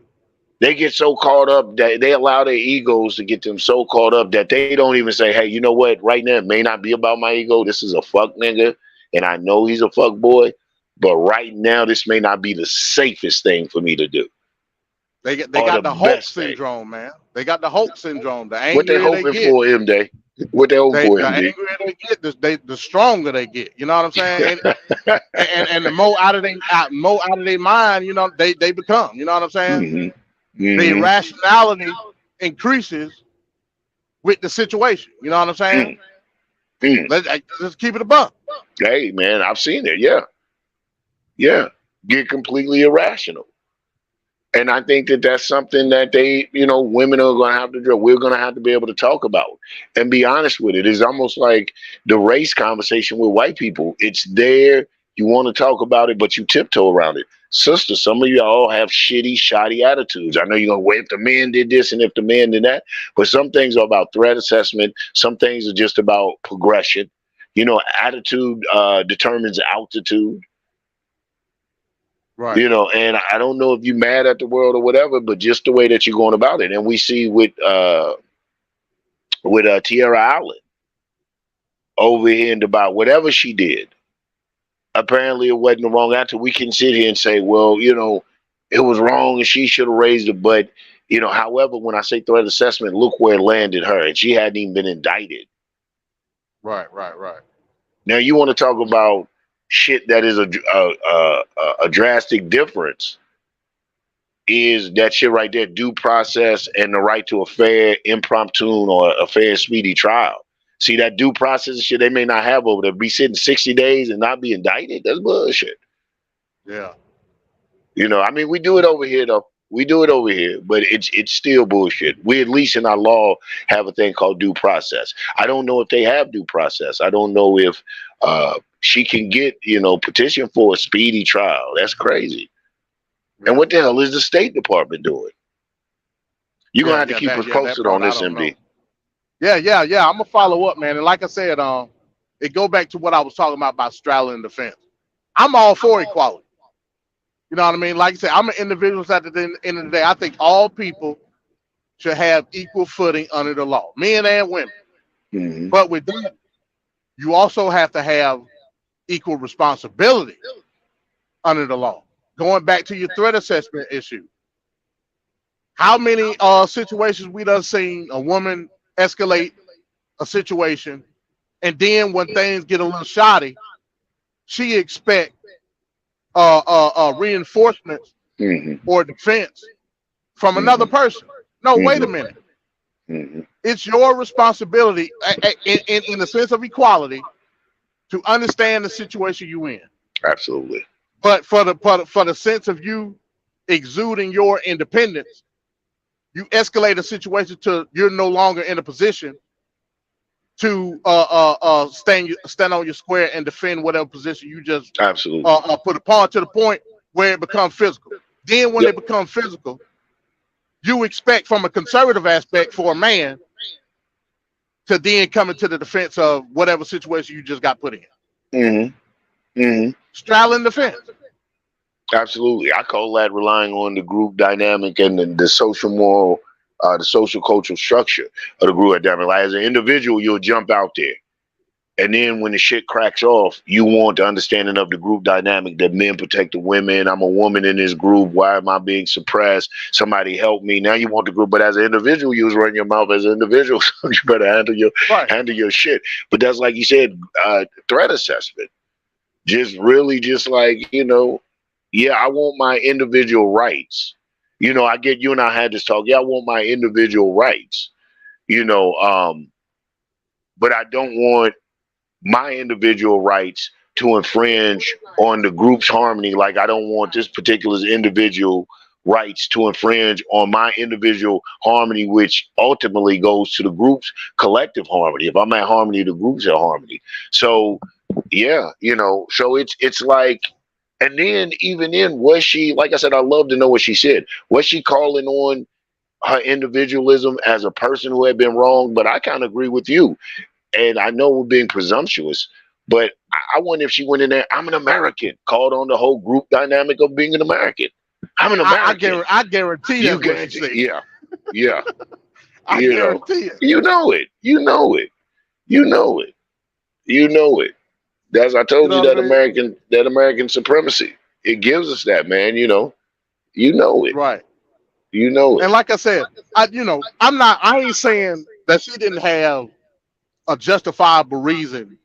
They get so caught up that they allow their egos to get them so caught up that they don't even say, hey, you know what? Right now, it may not be about my ego. This is a fuck nigga, and I know he's a fuck boy, but right now, this may not be the safest thing for me to do. They got the Hulk syndrome, man. They got the Hulk syndrome. The angrier what they hoping they get, for, MJ? What they hoping for, the MJ? angrier they get, the stronger they get. You know what I'm saying? And the more out of their mind, you know, they become. You know what I'm saying? Mm-hmm. Mm-hmm. The irrationality increases with the situation. You know what I'm saying? Mm-hmm. Let's keep it a buck. Hey, man, I've seen it. Yeah, get completely irrational. And I think that that's something that they, you know, women are going to have to do. We're going to have to be able to talk about and be honest with it. It's almost like the race conversation with white people. It's there. You want to talk about it, but you tiptoe around it. Sister, some of y'all have shitty, shoddy attitudes. I know you're going to, well, if the man did this and if the man did that, but some things are about threat assessment. Some things are just about progression. You know, attitude determines altitude. Right. You know, and I don't know if you're mad at the world or whatever, but just the way that you're going about it. And we see with Tierra Allen over here in Dubai, whatever she did, apparently it wasn't the wrong answer. We can sit here and say, well, you know, it was wrong and she should have raised it. But, you know, however, when I say threat assessment, look where it landed her. And she hadn't even been indicted. Right. Now, you want to talk about shit that is a drastic difference, is that shit right there, due process and the right to a fair, impromptu or a fair, speedy trial. See, that due process shit they may not have over there. Be sitting 60 days and not be indicted. That's bullshit. Yeah. You know, I mean, we do it over here, though. We do it over here, but it's still bullshit. We, at least in our law, have a thing called due process. I don't know if they have due process. I don't know if she can get, you know, petition for a speedy trial. That's crazy. And what the hell is the State Department doing? You're going to have to keep us posted on this, MD. Yeah. I'm going to follow up, man. And like I said, it go back to what I was talking about straddling the fence. I'm all for equality. You know what I mean? Like I said, I'm an individual at the end of the day. I think all people should have equal footing under the law, men and women. Mm-hmm. But with that, you also have to have equal responsibility under the law. Going back to your threat assessment issue. How many situations we done seen a woman escalate a situation, and then when things get a little shoddy, she expect reinforcements or defense from another person. No, wait a minute. It's your responsibility in the sense of equality to understand the situation you in. Absolutely. But for the sense of you exuding your independence, you escalate a situation to you're no longer in a position to stand on your square and defend whatever position you just absolutely put upon, to the point where it becomes physical. Then when it becomes physical, you expect from a conservative aspect for a man to then come into the defense of whatever situation you just got put in. Straddling the fence. Absolutely. I call that relying on the group dynamic and the social moral, the social cultural structure of the group dynamic. Like, as an individual, you'll jump out there And then when the shit cracks off, you want the understanding of the group dynamic that men protect the women. I'm a woman in this group. Why am I being suppressed? Somebody help me. Now you want the group, but as an individual, you was running your mouth as an individual. So you better handle your shit. But that's like you said, threat assessment. Just really just like, yeah, I want my individual rights. I get you and I had this talk. Yeah, I want my individual rights, but I don't want my individual rights to infringe on the group's harmony. Like I don't want this particular individual rights to infringe on my individual harmony, which ultimately goes to the group's collective harmony. If I'm at harmony, the group's at harmony. So yeah, so it's like, and then even then, was she, like I said, I love to know what she said. Was she calling on her individualism as a person who had been wronged? But I kind of agree with you. And I know we're being presumptuous, but I wonder if she went in there, I'm an American, called on the whole group dynamic of being an American. I'm an American. I guarantee you. Yeah. I guarantee it. You know it. That's, I told you that American supremacy. It gives us that, man. You know it. Right. You know it. And like I said, I ain't saying that she didn't have a justifiable reason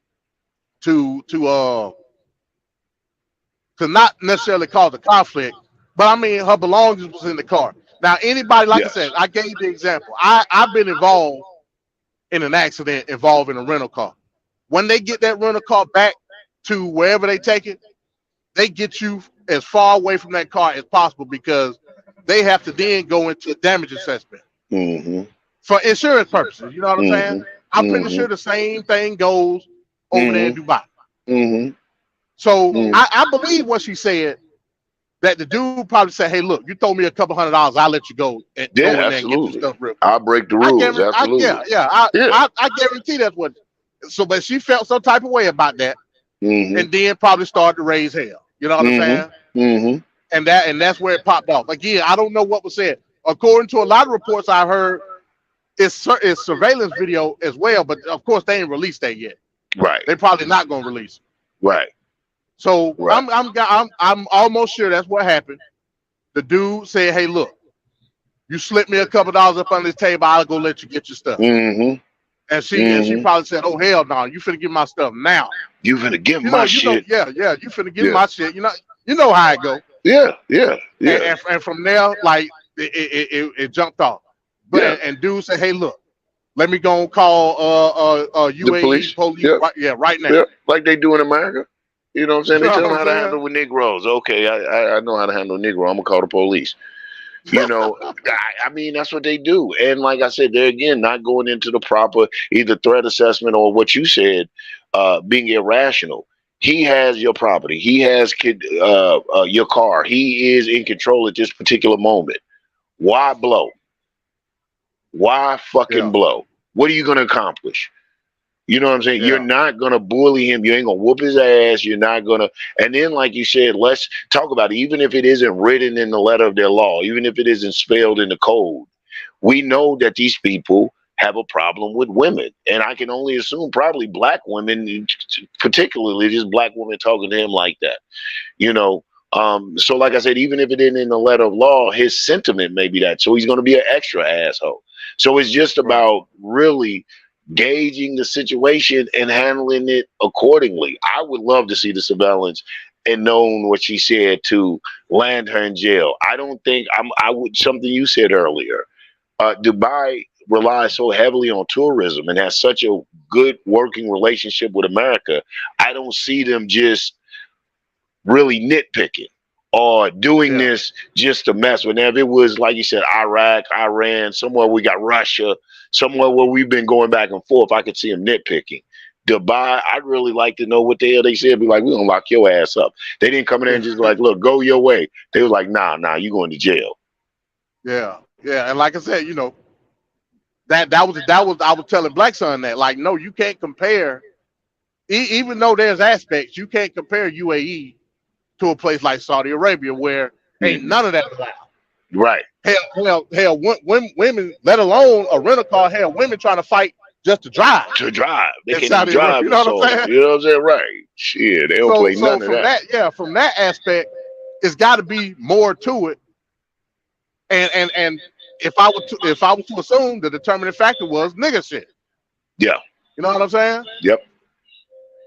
to not necessarily cause the conflict, but I mean her belongings was in the car. Now anybody, like I said, I gave the example. I've been involved in an accident involving a rental car. When they get that rental car back to wherever they take it, they get you as far away from that car as possible because they have to then go into a damage assessment for insurance purposes. You know what I'm saying? I'm pretty sure the same thing goes over there in Dubai. So I believe what she said, that the dude probably said, hey, look, you throw me a couple $100, I'll let you go and go in there and get your stuff real quick. I'll break the rules. Absolutely. I guarantee that's what. So, but she felt some type of way about that, and then probably started to raise hell. You know what I'm saying? And that's where it popped off. Again, I don't know what was said. According to a lot of reports I've heard, it's surveillance video as well, but of course they ain't released that yet. Right. They're probably not gonna release it. Right. So I'm almost sure that's what happened. The dude said, "Hey, look, you slipped me a couple dollars up on this table. I'll go let you get your stuff." And she probably said, "Oh hell no, you finna give my stuff now. You finna give my shit. You finna give my shit. You know how it go." Yeah. And from there, like it jumped off. But and dude said, "Hey, look, let me go and call UAE police right now." Yeah. Like they do in America. You know what I'm saying? They tell them how to handle with Negroes. Okay, I know how to handle Negro. I'm gonna call the police. I mean, that's what they do. And like I said, they're again not going into the proper either threat assessment or what you said, being irrational. He has your property. He has your car. He is in control at this particular moment. Why blow? Why fucking blow? What are you going to accomplish? You know what I'm saying? You're not going to bully him. You ain't going to whoop his ass. You're not going to. And then, like you said, let's talk about it. Even if it isn't written in the letter of their law, even if it isn't spelled in the code, we know that these people have a problem with women. And I can only assume probably black women, particularly just black women talking to him like that. So like I said, even if it isn't in the letter of law, his sentiment may be that. So he's going to be an extra asshole. So it's just about really gauging the situation and handling it accordingly. I would love to see the surveillance and known what she said to land her in jail. I don't think I would, something you said earlier, Dubai relies so heavily on tourism and has such a good working relationship with America. I don't see them just really nitpicking or doing this just to mess with them. If it was, like you said, Iraq, Iran, somewhere we got Russia, somewhere where we've been going back and forth, I could see them nitpicking. Dubai, I'd really like to know what the hell they said. Be like, we're going to lock your ass up. They didn't come in there and just like, look, go your way. They was like, nah, you going to jail. Yeah. And like I said, that was I was telling Black Son that, like, no, you can't compare, even though there's aspects, you can't compare UAE to a place like Saudi Arabia where ain't none of that allowed. Right. Hell, women, let alone a rental car, women trying to fight just to drive To drive. They in can't even Saudi Arabia. drive You in know what I'm Saudi. saying? You know what I'm saying? Right. Shit, they don't So play none of from that. from that aspect, it's got to be more to it. And if I was to assume the determining factor was nigga shit, Yeah. you know what I'm saying? Yep.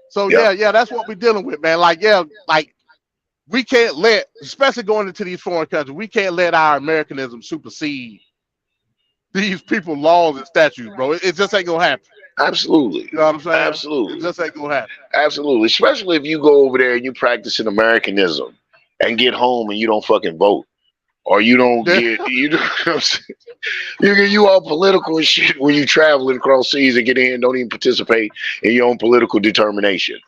So Yep. yeah, that's what we're dealing with, man. Like like we can't let, especially going into these foreign countries, we can't let our Americanism supersede these people laws and statutes, bro. It just ain't gonna happen. Absolutely. You know what I'm saying? Absolutely. It just ain't gonna happen. Absolutely. Especially if you go over there and you practicing Americanism and get home and you don't fucking vote. Or you don't get you know what I'm saying? You all political and shit when you traveling across seas and get in and don't even participate in your own political determination.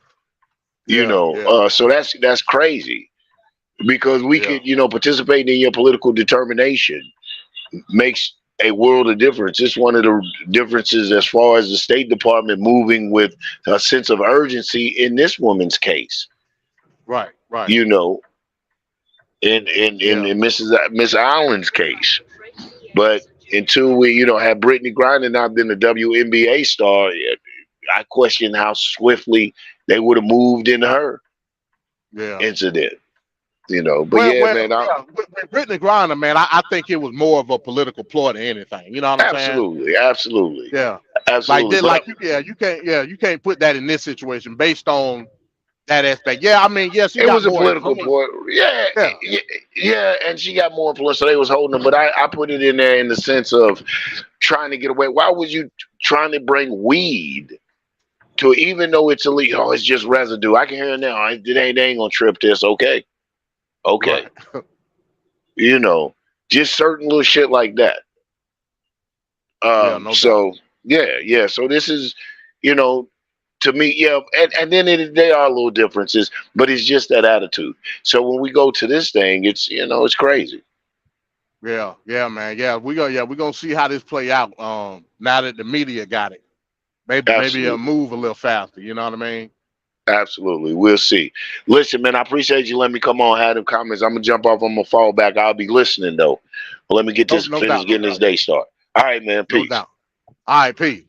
So that's crazy. Because we Yeah. could, participating in your political determination makes a world of difference. It's one of the differences as far as the State Department moving with a sense of urgency in this woman's case. Right. In Miss Allen's case. But until we, had Brittany Griner not been a WNBA star, I question how swiftly they would have moved in her incident. But with Brittany Griner, man, I think it was more of a political ploy than anything. You know what I'm saying? Absolutely. Yeah. Absolutely. You can't put that in this situation based on that aspect. Yeah, I mean, yes, it was a political point. Yeah, and she got more influence, so they was holding them. But I put it in there in the sense of trying to get away. Why was you trying to bring weed to, even though it's illegal? Oh, it's just residue. I can hear it now. They ain't gonna trip this. Okay. Right. Just certain little shit like that. No So this is, to me, and then there are little differences, but it's just that attitude. So when we go to this thing, it's it's crazy. Yeah, man. Yeah, we're gonna see how this play out. Now that the media got it, maybe it'll move a little faster. You know what I mean? Absolutely, we'll see. Listen, man, I appreciate you letting me come on, have them comments. I'm gonna jump off. I'm gonna fall back. I'll be listening though. But let me get this finished, getting this day started. All right, man. Peace. No doubt. All right, peace.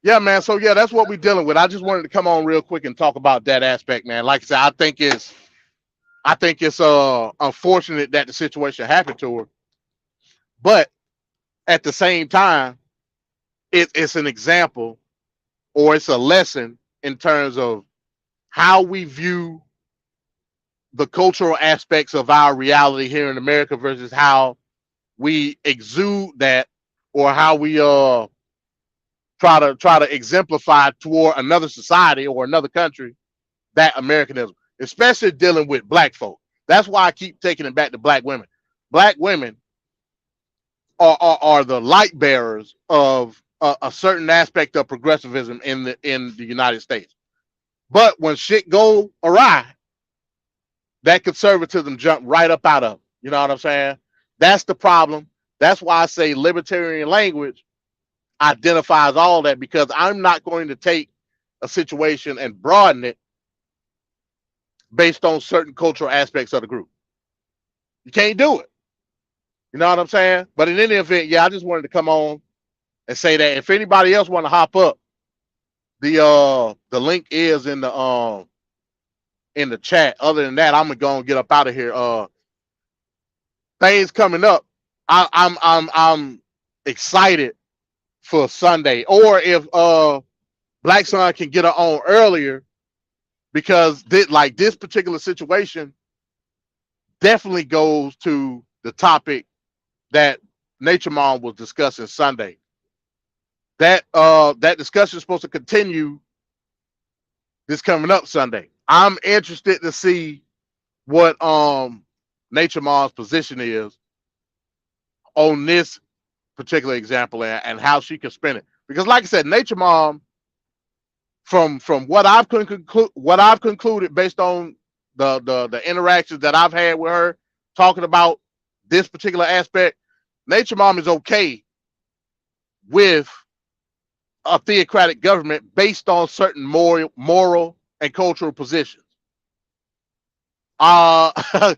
Yeah, man. So that's what we're dealing with. I just wanted to come on real quick and talk about that aspect, man. Like I said, I think it's unfortunate that the situation happened to her, but at the same time, it's an example, or it's a lesson in terms of how we view the cultural aspects of our reality here in America versus how we exude that, or how we try to exemplify toward another society or another country that Americanism, especially dealing with black folk. That's why I keep taking it back to black women. Black women are the light bearers of a certain aspect of progressivism in the United States. But when shit go awry, that conservatism jump right up out of them. You know what I'm saying? That's the problem. That's why I say libertarian language identifies all that, because I'm not going to take a situation and broaden it based on certain cultural aspects of the group. You can't do it. You know what I'm saying? But in any event, I just wanted to come on and say that if anybody else want to hop up, the link is in the chat. Other than that, I'm gonna go and get up out of here. Things coming up. I'm excited for Sunday, or if Black Sun can get her on earlier, because this particular situation definitely goes to the topic that Nature Mom was discussing Sunday. That discussion is supposed to continue this coming up Sunday. I'm interested to see what Nature Mom's position is on this particular example, and how she can spin it. Because like I said, Nature Mom, from what I've concluded based on the interactions that I've had with her talking about this particular aspect, Nature Mom is okay with a theocratic government based on certain moral and cultural positions. I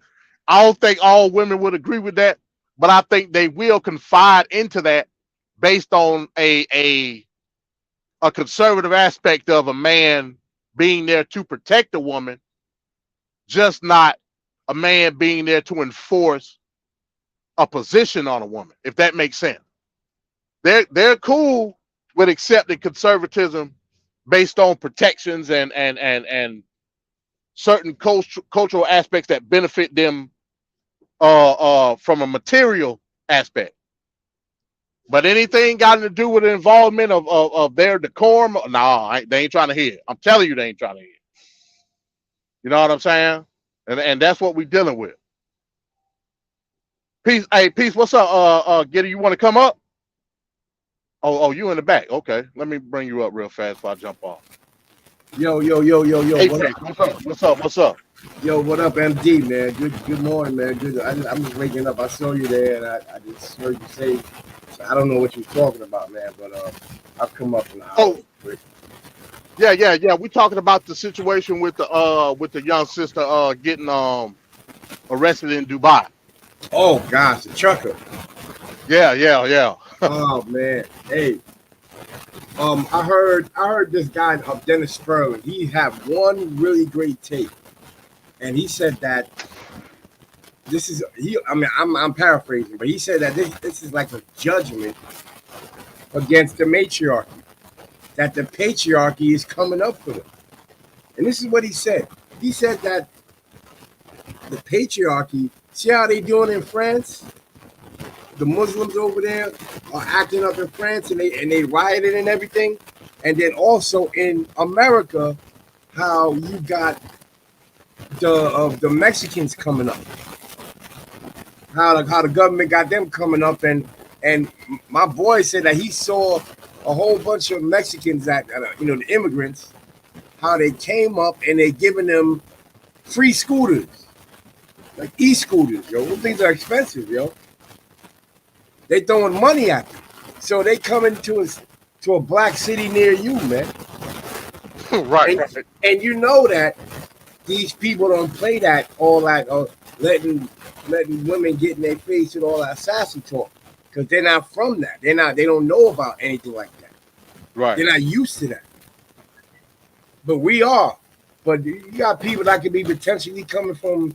don't think all women would agree with that, but I think they will confide into that based on a a conservative aspect of a man being there to protect a woman, just not a man being there to enforce a position on a woman, if that makes sense. They're cool with accepting conservatism based on protections and certain cultural aspects that benefit them from a material aspect. But anything got to do with the involvement of their decorum, nah, they ain't trying to hear it. I'm telling you, they ain't trying to hear it. You know what I'm saying? And that's what we dealing with. Peace, hey, Peace, what's up? Giddy, you want to come up? Oh, you in the back. Okay, let me bring you up real fast before I jump off. Yo. Hey, What Peace, up? what's up? Yo, what up, MD, man? Good morning, man. Good. I'm just waking up. I saw you there, and I just heard you say. So I don't know what you're talking about, man, but I'll come up in an hour. Oh, yeah. We talking about the situation with the young sister getting arrested in Dubai. Oh gosh, the trucker. Yeah. Oh man, hey. I heard this guy, Dennis Sperling. He had one really great take, and he said that this is I'm paraphrasing, but he said that this is like a judgment against the matriarchy, that the patriarchy is coming up for them. And this is what he said. He said that the patriarchy, see how they doing in France? The Muslims over there are acting up in France, and they rioted and everything. And then also in America, how you got the Mexicans coming up, how the government got them coming up, and my boy said that he saw a whole bunch of Mexicans that the immigrants, how they came up and they giving them free scooters, like e-scooters, yo. Those things are expensive, yo. They throwing money at them, so they coming to a black city near you, man. Right. And you know that these people don't play that all that letting women get in their face with all that sassy talk, because they're not from that. They don't know about anything like that. Right. They're not used to that. But we are. But you got people that could be potentially coming from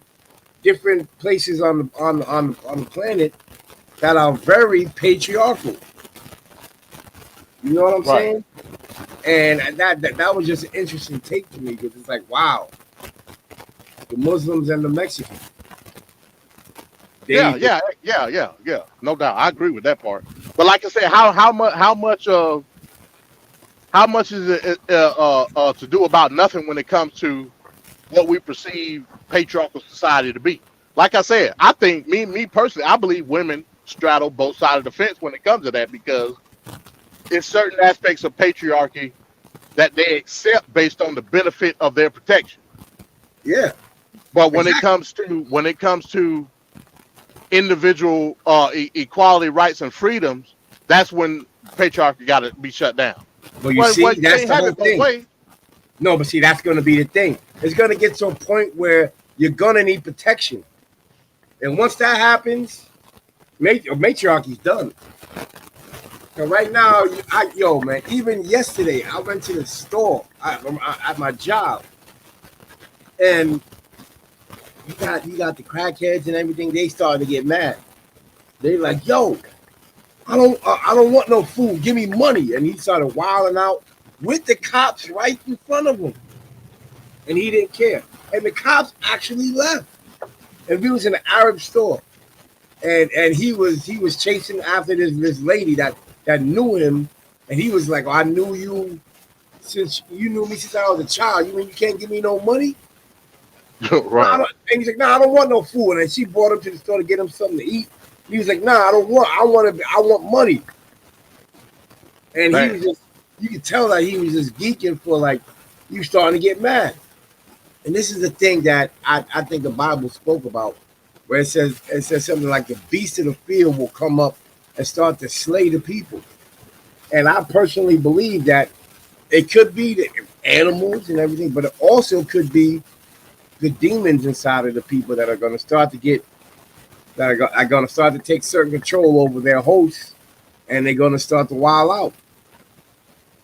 different places on the planet that are very patriarchal. You know what I'm saying? And that was just an interesting take to me, because it's like, wow, the Muslims and the Mexicans. Yeah. No doubt, I agree with that part. But like I said, how much is it to do about nothing when it comes to what we perceive patriarchal society to be? Like I said, I think me personally, I believe women straddle both sides of the fence when it comes to that, because it's certain aspects of patriarchy that they accept based on the benefit of their protection. Yeah. But when it comes to individual equality, rights, and freedoms, that's when patriarchy got to be shut down. Well, that's the whole thing. No, but see, that's going to be the thing. It's going to get to a point where you're going to need protection. And once that happens, matriarchy's done. So right now, man, even yesterday, I went to the store at my job, and you got the crackheads and everything. They started to get mad. They like, yo, I don't want no food. Give me money. And he started wilding out with the cops right in front of him, and he didn't care. And the cops actually left. And we was in an Arab store, and he was chasing after this lady that knew him, and he was like, oh, I knew you since you knew me since I was a child. You mean you can't give me no money? Right. And he's like, nah, I don't want no food. And then she brought him to the store to get him something to eat. He was like, nah, I want money. And he was just, you could tell that he was just geeking for, like, he was starting to get mad. And this is the thing that I think the Bible spoke about, where it says something like the beast of the field will come up and start to slay the people. And I personally believe that it could be the animals and everything, but it also could be the demons inside of the people that are going to start to take certain control over their hosts, and they're going to start to wild out.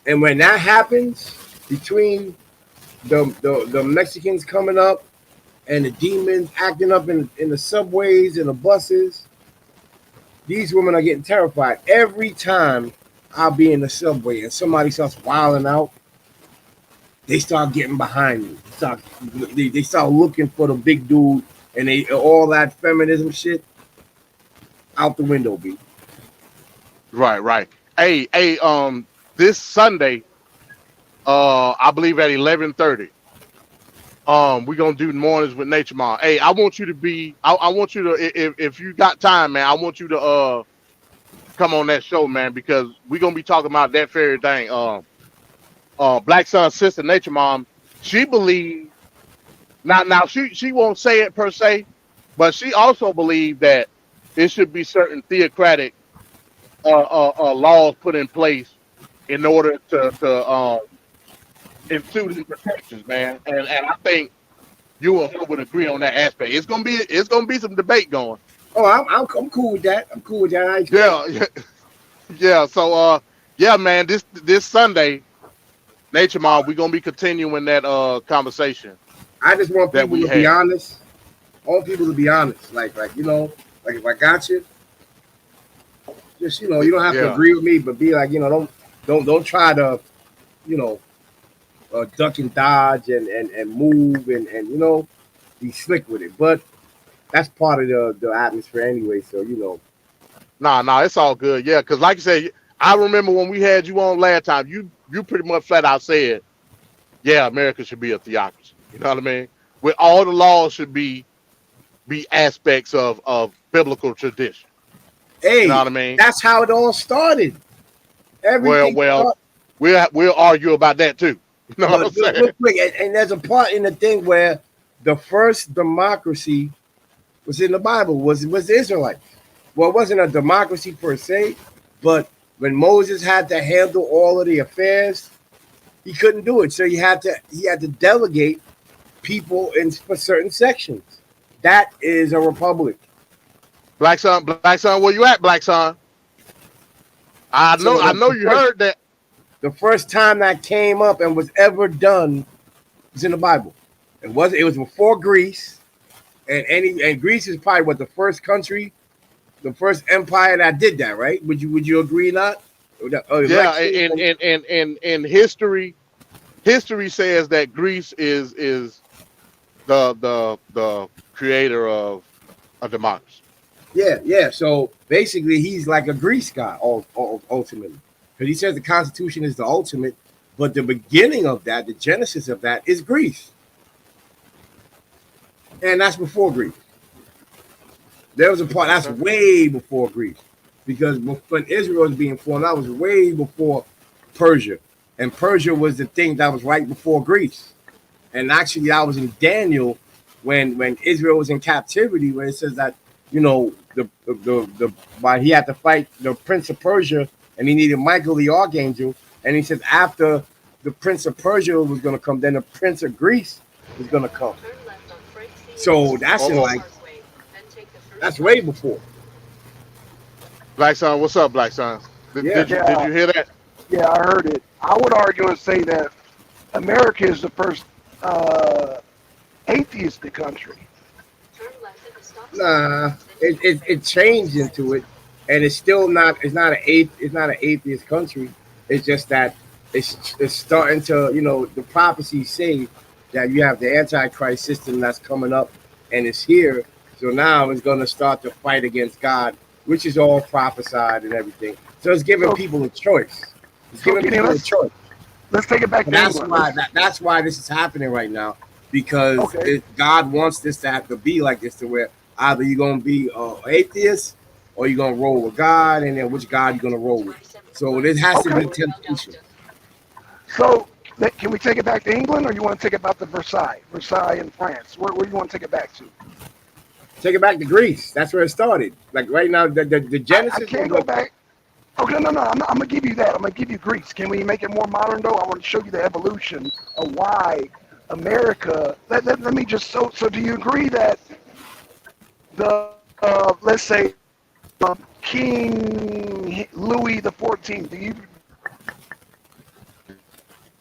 And when that happens, between the Mexicans coming up and the demons acting up in the subways and the buses, these women are getting terrified. Every time I'll be in the subway and somebody starts wilding out, they start getting behind me. They start looking for the big dude, and they all that feminism shit out the window, B. Right. Hey, this Sunday, I believe at 11:30, we're gonna do mornings with Nature Mom. Hey, I want you to be. I want you to, if you got time, man. I want you to come on that show, man, because we're gonna be talking about that very thing. Black Sun's sister, Nature Mom, she believes. Now she won't say it per se, but she also believes that it should be certain theocratic laws put in place in order to institute these protections, man. And I think you and her would agree on that aspect. It's gonna be some debate going. Oh, I'm cool with that. I'm cool with that. Yeah. So yeah, man. This Sunday, Nature Mom, we're gonna be continuing that conversation. I just want that people we to had. be honest. I want people to be honest. Like you know, like if I got you, just you know, you don't have to agree with me, but be like, you know, don't try to, you know, duck and dodge and move and you know, be slick with it. But that's part of the atmosphere anyway. So you know. Nah, it's all good. Yeah, because like I said, I remember when we had you on last time, you pretty much flat out said, yeah, America should be a theocracy. You know what I mean? Where all the laws should be aspects of biblical tradition. Hey, you know what I mean? That's how it all started. Everything Well, we'll argue about that too. You know what I'm saying? Real quick, and there's a part in the thing where the first democracy was in the Bible, was the Israelites. Well, it wasn't a democracy per se, but when Moses had to handle all of the affairs, he couldn't do it. So he had to delegate people for certain sections. That is a republic. Black Son, where you at, Black Son? I know you heard that. The first time that came up and was ever done was in the Bible. It was before Greece, and Greece is probably the first country, the first empire that did that, right? Would you agree or not? Yeah, in history says that Greece is the creator of a democracy. Yeah. So basically, he's like a Greece guy, ultimately, because he says the Constitution is the ultimate, but the beginning of that, the genesis of that, is Greece, and that's before Greece. There was a part that's way before Greece, because when Israel was being formed, that was way before Persia, and Persia was the thing that was right before Greece. And actually, I was in Daniel when Israel was in captivity, where it says that, you know, why he had to fight the Prince of Persia, and he needed Michael the Archangel, and he says after the Prince of Persia was going to come, then the Prince of Greece was going to come. So that's that's way before. Black Son, what's up, Black Son? Did you hear that? Yeah, I heard it. I would argue and say that America is the first atheistic country. Nah, it changed into it, and it's still not. It's not an atheist country. It's just that it's starting to, you know, the prophecies say that you have the Antichrist system that's coming up, and it's here. So now it's going to start to fight against God, which is all prophesied and everything. So it's giving people a choice. It's giving people a choice. Let's take it back to England. That's why this is happening right now, because God wants this to have to be like this, to where either you're going to be atheist or you're going to roll with God, and then which God you're going to roll with. So this has to be temptation. So can we take it back to England, or you want to take it back to Versailles in France? Where do you want to take it back to? Take it back to Greece. That's where it started. Like right now, the Genesis. I can't go back. Okay, no. I'm gonna give you that. I'm gonna give you Greece. Can we make it more modern though? I want to show you the evolution of why America. Let me just. So do you agree that the let's say King Louis XIV?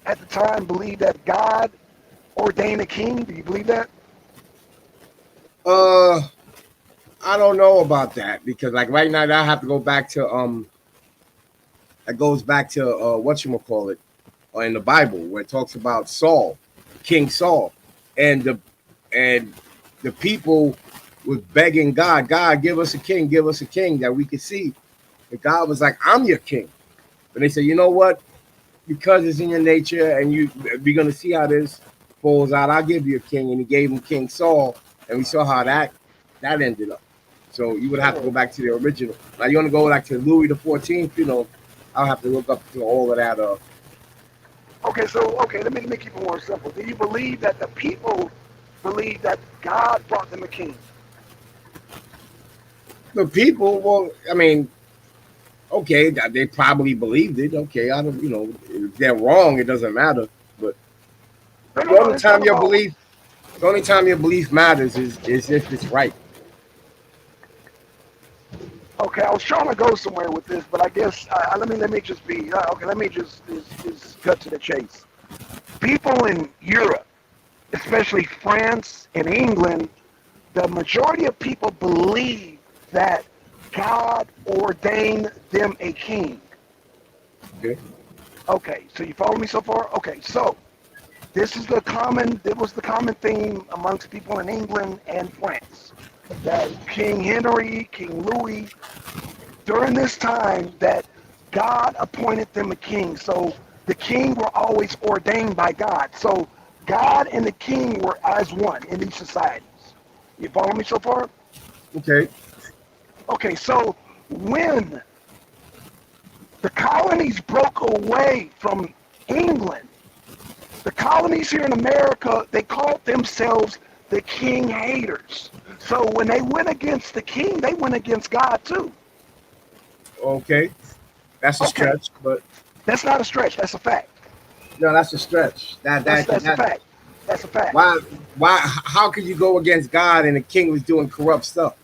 at the time believed that God ordained a king? Do you believe that? I don't know about that because like right now I have to go back to that goes back to whatchamacallit in the Bible where it talks about Saul, King Saul, and the people was begging God, God, give us a king that we could see. And God was like, I'm your king. But they said, you know what? Because it's in your nature and we're gonna see how this falls out, I'll give you a king. And he gave him King Saul, and we saw how that ended up. So you would have to go back to the original. Now you want to go like to Louis the 14th, you know, I'll have to look up to all of that. Okay, so let me keep it more simple. Do you believe that the people believe that God brought them a king? The people, well, I mean, okay, they probably believed it. Okay, I don't, you know, if they're wrong, it doesn't matter. But the only time your belief matters is if it's right. Okay, I was trying to go somewhere with this, but I guess let me just be okay. Let me just cut to the chase. People in Europe, especially France and England, the majority of people believe that God ordained them a king. Okay. Okay, so you follow me so far? Okay, so it was the common theme amongst people in England and France. That King Henry, King Louis, during this time that God appointed them a king. So the king were always ordained by God. So God and the king were as one in these societies. You follow me so far? Okay. Okay, so when the colonies broke away from England, the colonies here in America, they called themselves the king haters. So when they went against the king, they went against God too. Okay. That's a stretch, but that's not a stretch. That's a fact. No, that's a stretch. That's a fact. That's a fact. Why? How could you go against God and the king was doing corrupt stuff?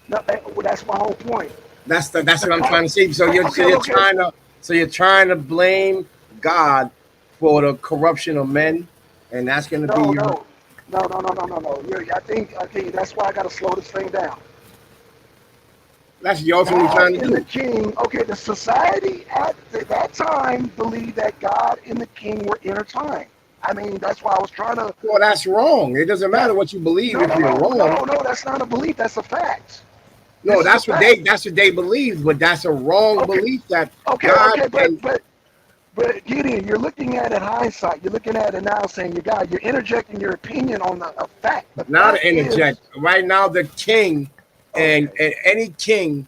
No, that's my whole point. That's what I'm trying to say. So you're trying to blame God for the corruption of men, and that's going to be No. I think that's why I got to slow this thing down. That's what you're ultimately trying to do. The king, the society at that time believed that God and the king were intertwined. I mean, that's why I was trying to. Well, that's wrong. It doesn't matter what you believe if you're wrong. No, that's not a belief. That's a fact. No, that's what they believe, but that's a wrong belief. That but Gideon, you're looking at it hindsight. You're looking at it now, saying you're interjecting your opinion on a fact. Not to interject. Right now, the king and any king.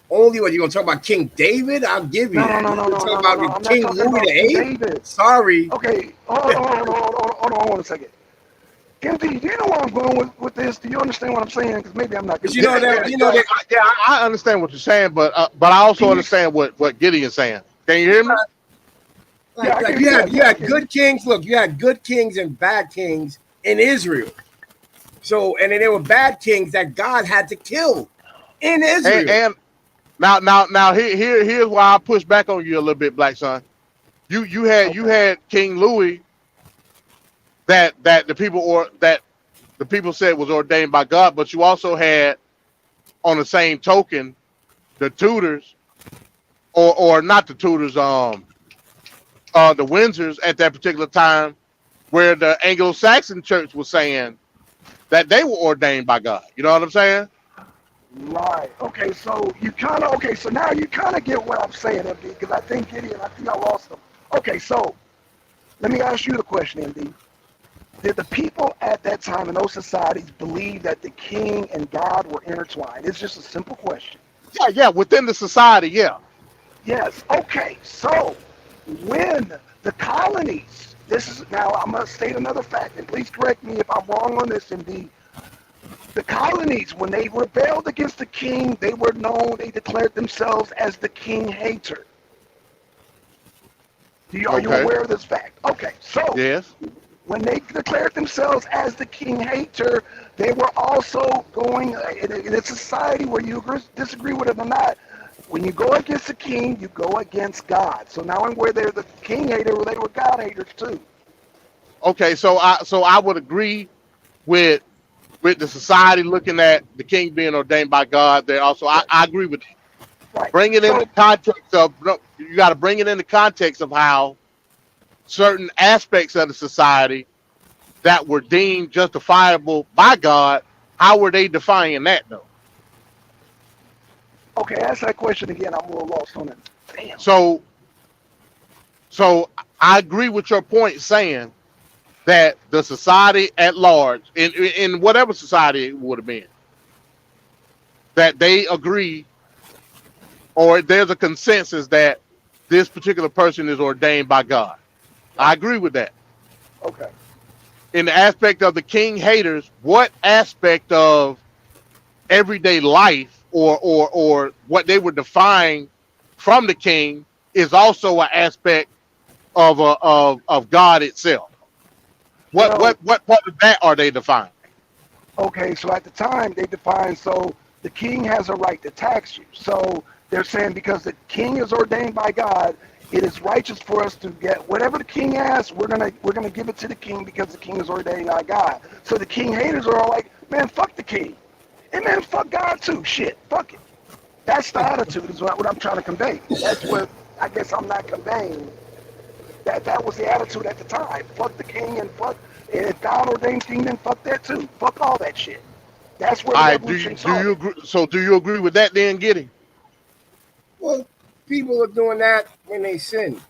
Only what you're gonna talk about King David? I'll give you. No. Talk about King Louis VIII. Sorry. Okay, hold on 1 second. MD, do you know where I'm going with this? Do you understand what I'm saying? Because maybe I'm not. Yeah, I understand what you're saying, but I also understand what Gideon's saying. Can you hear me? You had good kings. Look, you had good kings and bad kings in Israel. So, and then there were bad kings that God had to kill in Israel. And now here's why I push back on you a little bit, Black Son. You had King Louis that the people said was ordained by God, but you also had, on the same token, the Tudors, or not the Tudors, the Windsors at that particular time, where the Anglo-Saxon church was saying that they were ordained by God. You know what I'm saying? Right. Okay. So So now you kind of get what I'm saying, MD, because I think I lost them. Okay. So let me ask you the question, MD. Did the people at that time in those societies believe that the king and God were intertwined? It's just a simple question. Yeah. Within the society, yeah. Yes. Okay. So when the colonies, now I'm going to state another fact, and please correct me if I'm wrong on this, MD. The colonies, when they rebelled against the king, they declared themselves as the king hater. Are you aware of this fact? Okay, so yes. When they declared themselves as the king hater, they were also going, in a society where you disagree with it or not, When you go against the king, you go against God. So now where they're the king hater, they were God haters too. Okay, so I would agree with the society looking at the king being ordained by God. There also, I agree with you. Right. Bring it in So the context of you got to bring it in the context of how certain aspects of the society that were deemed justifiable by God. How were they defining that though? okay, ask that question again. I'm a little lost on it. Damn. So I agree with your point saying that the society at large, in whatever society it would have been, that they agree or there's a consensus that this particular person is ordained by God. I agree with that. Okay. In the aspect of the king haters, what aspect of everyday life or what they were defying from the king is also an aspect of God itself? What Well, what part of that are they defying? okay, so at the time they defined so the king has a right to tax you. So they're saying because the king is ordained by God, it is righteous for us to get whatever the king asks. We're gonna give it to the king because the king is ordained by God. So the king haters are all like, man, fuck the king, and man, fuck God too. Shit, fuck it. That's the attitude. Is what I'm trying to convey. That's what I guess I'm not conveying. That was the attitude at the time. Fuck the king and fuck. And if God ordained king, then fuck that too. Fuck all that shit. That's where the I revolution do you started. agree? So do you agree with that then, Giddy? Well, people are doing that when they sin.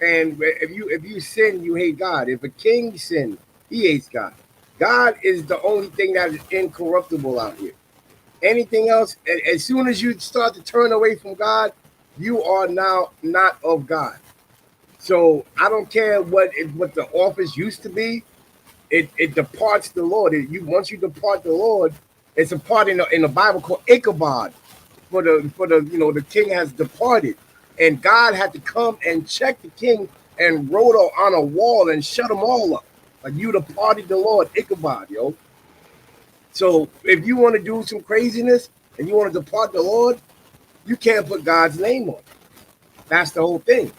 And if you sin, you hate God. If a king sin, he hates God. God is the only thing that is incorruptible out here. Anything else, as soon as you start to turn away from God, you are now not of God. So I don't care what the office used to be. It departs the Lord. Once you depart the Lord, it's a part in the Bible called Ichabod. For the the king has departed, and God had to come and check the king and wrote on a wall and shut them all up. Like you departed the Lord, Ichabod, yo. So if you want to do some craziness and you want to depart the Lord, you can't put God's name on it. That's the whole thing.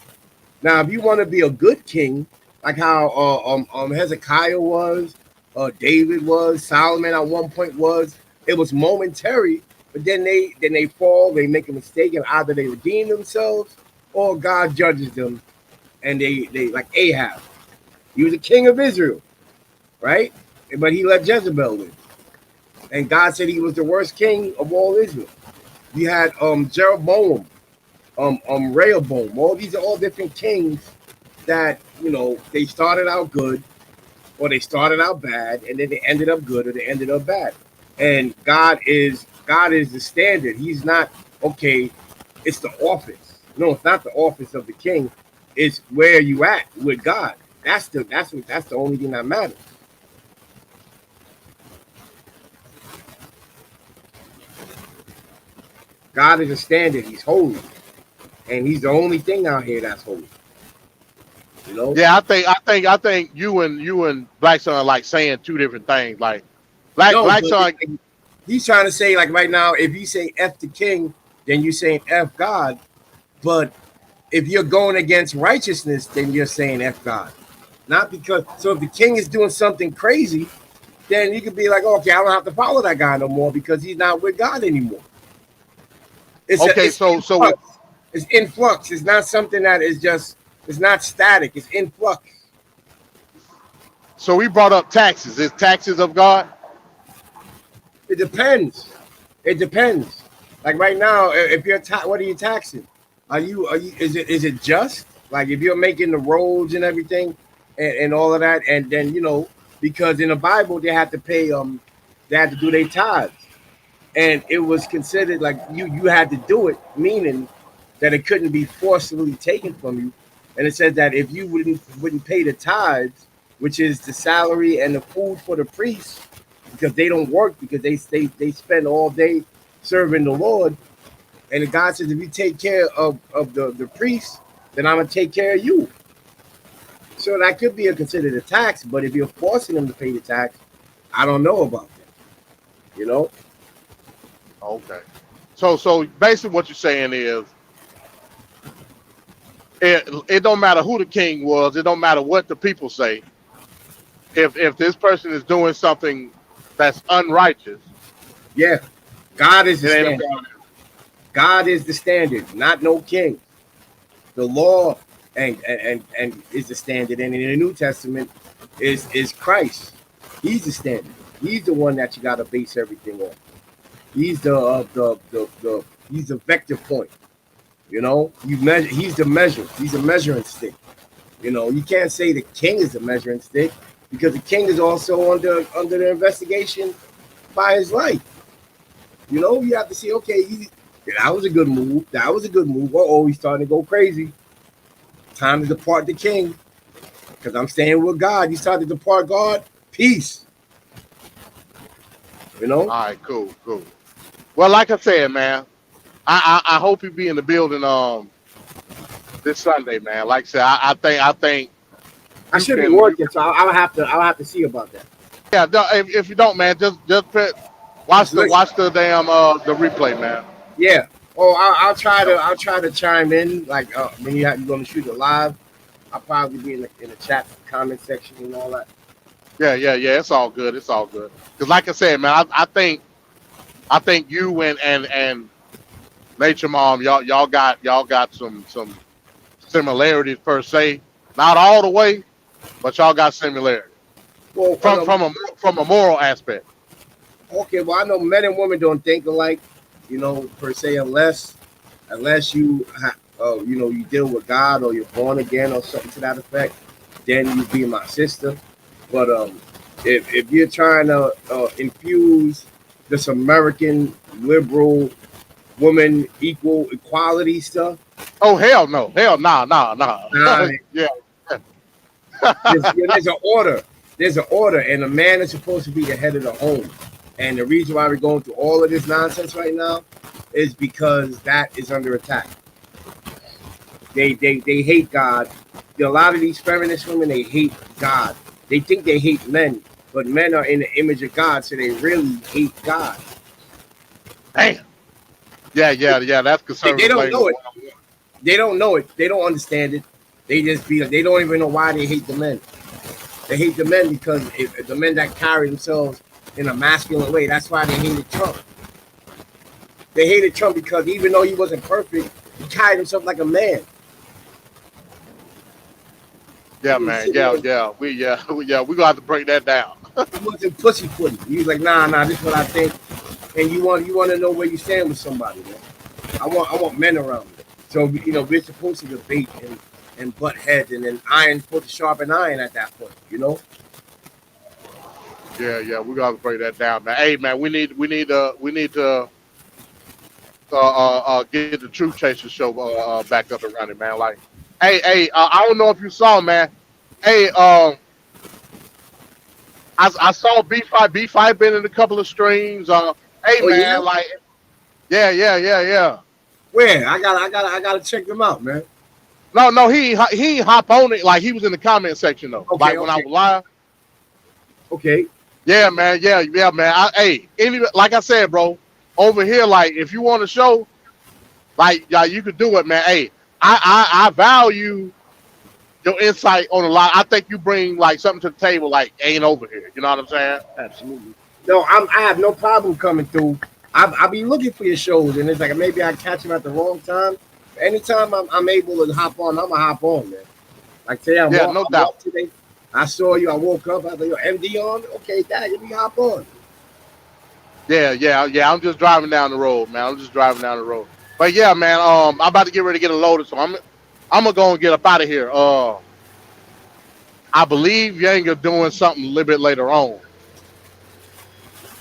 Now, if you want to be a good king, like how Hezekiah was, David was, Solomon at one point was, it was momentary, but then they fall, they make a mistake, and either they redeem themselves or God judges them, and they like Ahab. He was a king of Israel, right? But he let Jezebel live. And God said he was the worst king of all Israel. You had Jeroboam, Rehoboam. All these are all different kings that they started out good, or they started out bad, and then they ended up good, or they ended up bad. And God is the standard. He's not okay. It's the office. No, it's not the office of the king. It's where you at with God. That's the only thing that matters. God is a standard. He's holy, and he's the only thing out here that's holy. Yeah, I think you and Black Son are like saying two different things. Like Black Son, he's trying to say like right now, if you say F the king, then you're saying F God. But if you're going against righteousness, then you're saying F God. Not because so if the king is doing something crazy, then you could be like, okay, I don't have to follow that guy no more because he's not with God anymore. It's in flux. It's not something that is just. It's not static. It's in flux. So we brought up taxes. Is taxes of God? It depends. It depends. Like right now, if you're what are you taxing? Are you? Is it just? Like if you're making the roads and everything, and all of that, and then because in the Bible they had to pay they had to do their tithes. And it was considered like you had to do it, meaning that it couldn't be forcibly taken from you. And it said that if you wouldn't pay the tithes, which is the salary and the food for the priests, because they don't work because they spend all day serving the Lord. And God says, if you take care of the priests, then I'm gonna take care of you. So that could be considered a tax, but if you're forcing them to pay the tax, I don't know about that. Okay. So basically, what you're saying is, it don't matter who the king was. It don't matter what the people say. If this person is doing something that's unrighteous, Yeah, God is the it ain't standard. about it. God is the standard, not no king. The law and is the standard, and in the New Testament is Christ. He's the standard. He's the one that you got to base everything on. He's the he's the vector point. You know, you measure. He's the measure. He's a measuring stick. You know, you can't say the king is a measuring stick because the king is also under the investigation by his life. You know, you have to see. Okay, that was a good move. That was a good move. Oh, he's starting to go crazy. Time to depart the king because I'm staying with God. You start to depart God. Peace. You know. All right, cool. Well, like I said, man, I hope you be in the building this Sunday, man. Like I said, I think I should be working, so I'll have to see about that. yeah. If you don't, man, just watch the damn the replay, man. Yeah. Oh, I'll try to chime in like when you're going to shoot it live. I'll probably be in the chat comment section and all that. Yeah. It's all good. Because like I said, man, I think you and Nature Mom, y'all got some similarities per se. Not all the way, but y'all got similarities Well, from a moral aspect. okay. Well, I know men and women don't think alike, you know, per se, unless you you know, you deal with God or you're born again or something to that effect. Then you be my sister. But if you're trying to infuse this American liberal woman equality stuff, Oh hell no, nah. Nah. Yeah, there's an order. There's an order, and a man is supposed to be the head of the home. And the reason why we're going through all of this nonsense right now is because that is under attack. They hate God. A lot of these feminist women, they hate God. They think they hate men, but men are in the image of God, so they really hate God. damn. Yeah. That's conservative. They don't labor. know it. They don't know it. They don't understand it. They just be. They don't even know why they hate the men. They hate the men because the men that carry themselves in a masculine way. That's why they hated Trump. They hated Trump because even though he wasn't perfect, he carried himself like a man. Yeah, man. Yeah. We gonna have to break that down. He wasn't pussyfooty. He was like, nah, this is what I think. And you want to know where you stand with somebody, man. I want men around me. So you know, we're supposed to debate and butt heads, and then iron's supposed to sharpen iron at that point, you know. Yeah. We gotta break that down, man. Hey, man, we need to get the Truth Chaser show back up and running, man. Like, hey, I don't know if you saw, man. Hey, I saw B5 been in a couple of streams. Hey, Oh, man, yeah? like, yeah. Where I gotta check them out, man. No, he ain't hop on it. Like, he was in the comment section though. Okay, Like when I was live. Okay. Yeah, man. Like I said, bro, over here, like if you want to show, like, yeah, you could do it, man. Hey, I value your insight on a lot. I think you bring like something to the table, like ain't over here. You know what I'm saying? Absolutely. No, I have no problem coming through. I'll be looking for your shows, and it's like maybe I catch them at the wrong time. Anytime I'm able to hop on, I'm gonna hop on, man. Like today, I'm no off doubt. today. I saw you. I woke up. I was like, "Yo, MD on? Okay, Dad, let me hop on." Yeah. I'm just driving down the road, man. But yeah, man. I'm about to get ready to get it loaded, so I'm gonna go and get up out of here. I believe Yanga doing something a little bit later on.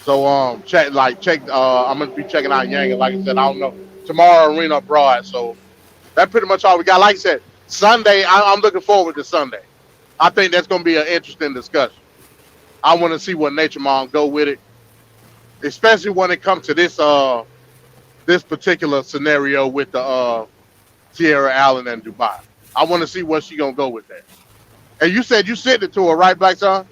So check. I'm gonna be checking out Yanga. Like I said, I don't know tomorrow Arena Broad. So that's pretty much all we got. Like I said, Sunday. I'm looking forward to Sunday. I think that's gonna be an interesting discussion. I want to see what Nature Mom go with it, especially when it comes to this particular scenario with the Tierra Allen and Dubai. I want to see what she gonna go with that. And you said you sent it to her, right, Black Son?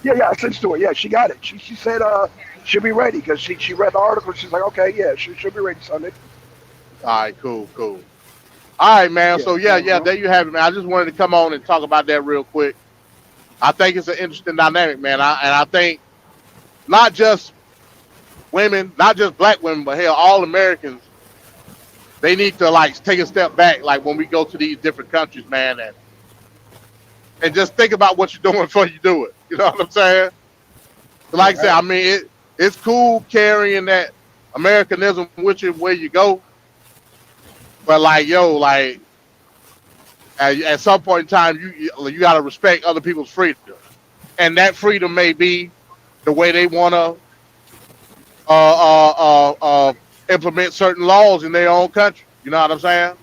Yeah, I sent it to her. Yeah, she got it. She said she'll be ready because she read the article. She's like, okay, yeah, she'll be ready Sunday. All right, cool, cool. All right, man. Yeah, So yeah, there you have it, man. I just wanted to come on and talk about that real quick. I think it's an interesting dynamic, man. I think not just women, not just black women, but hell, all Americans, they need to like take a step back, like when we go to these different countries, man, and just think about what you're doing before you do it. You know what I'm saying? Like I said, I mean, it's cool carrying that Americanism with you where you go, but like, yo, like at some point in time, you got to respect other people's freedom, and that freedom may be the way they want to implement certain laws in their own country. You know what I'm saying?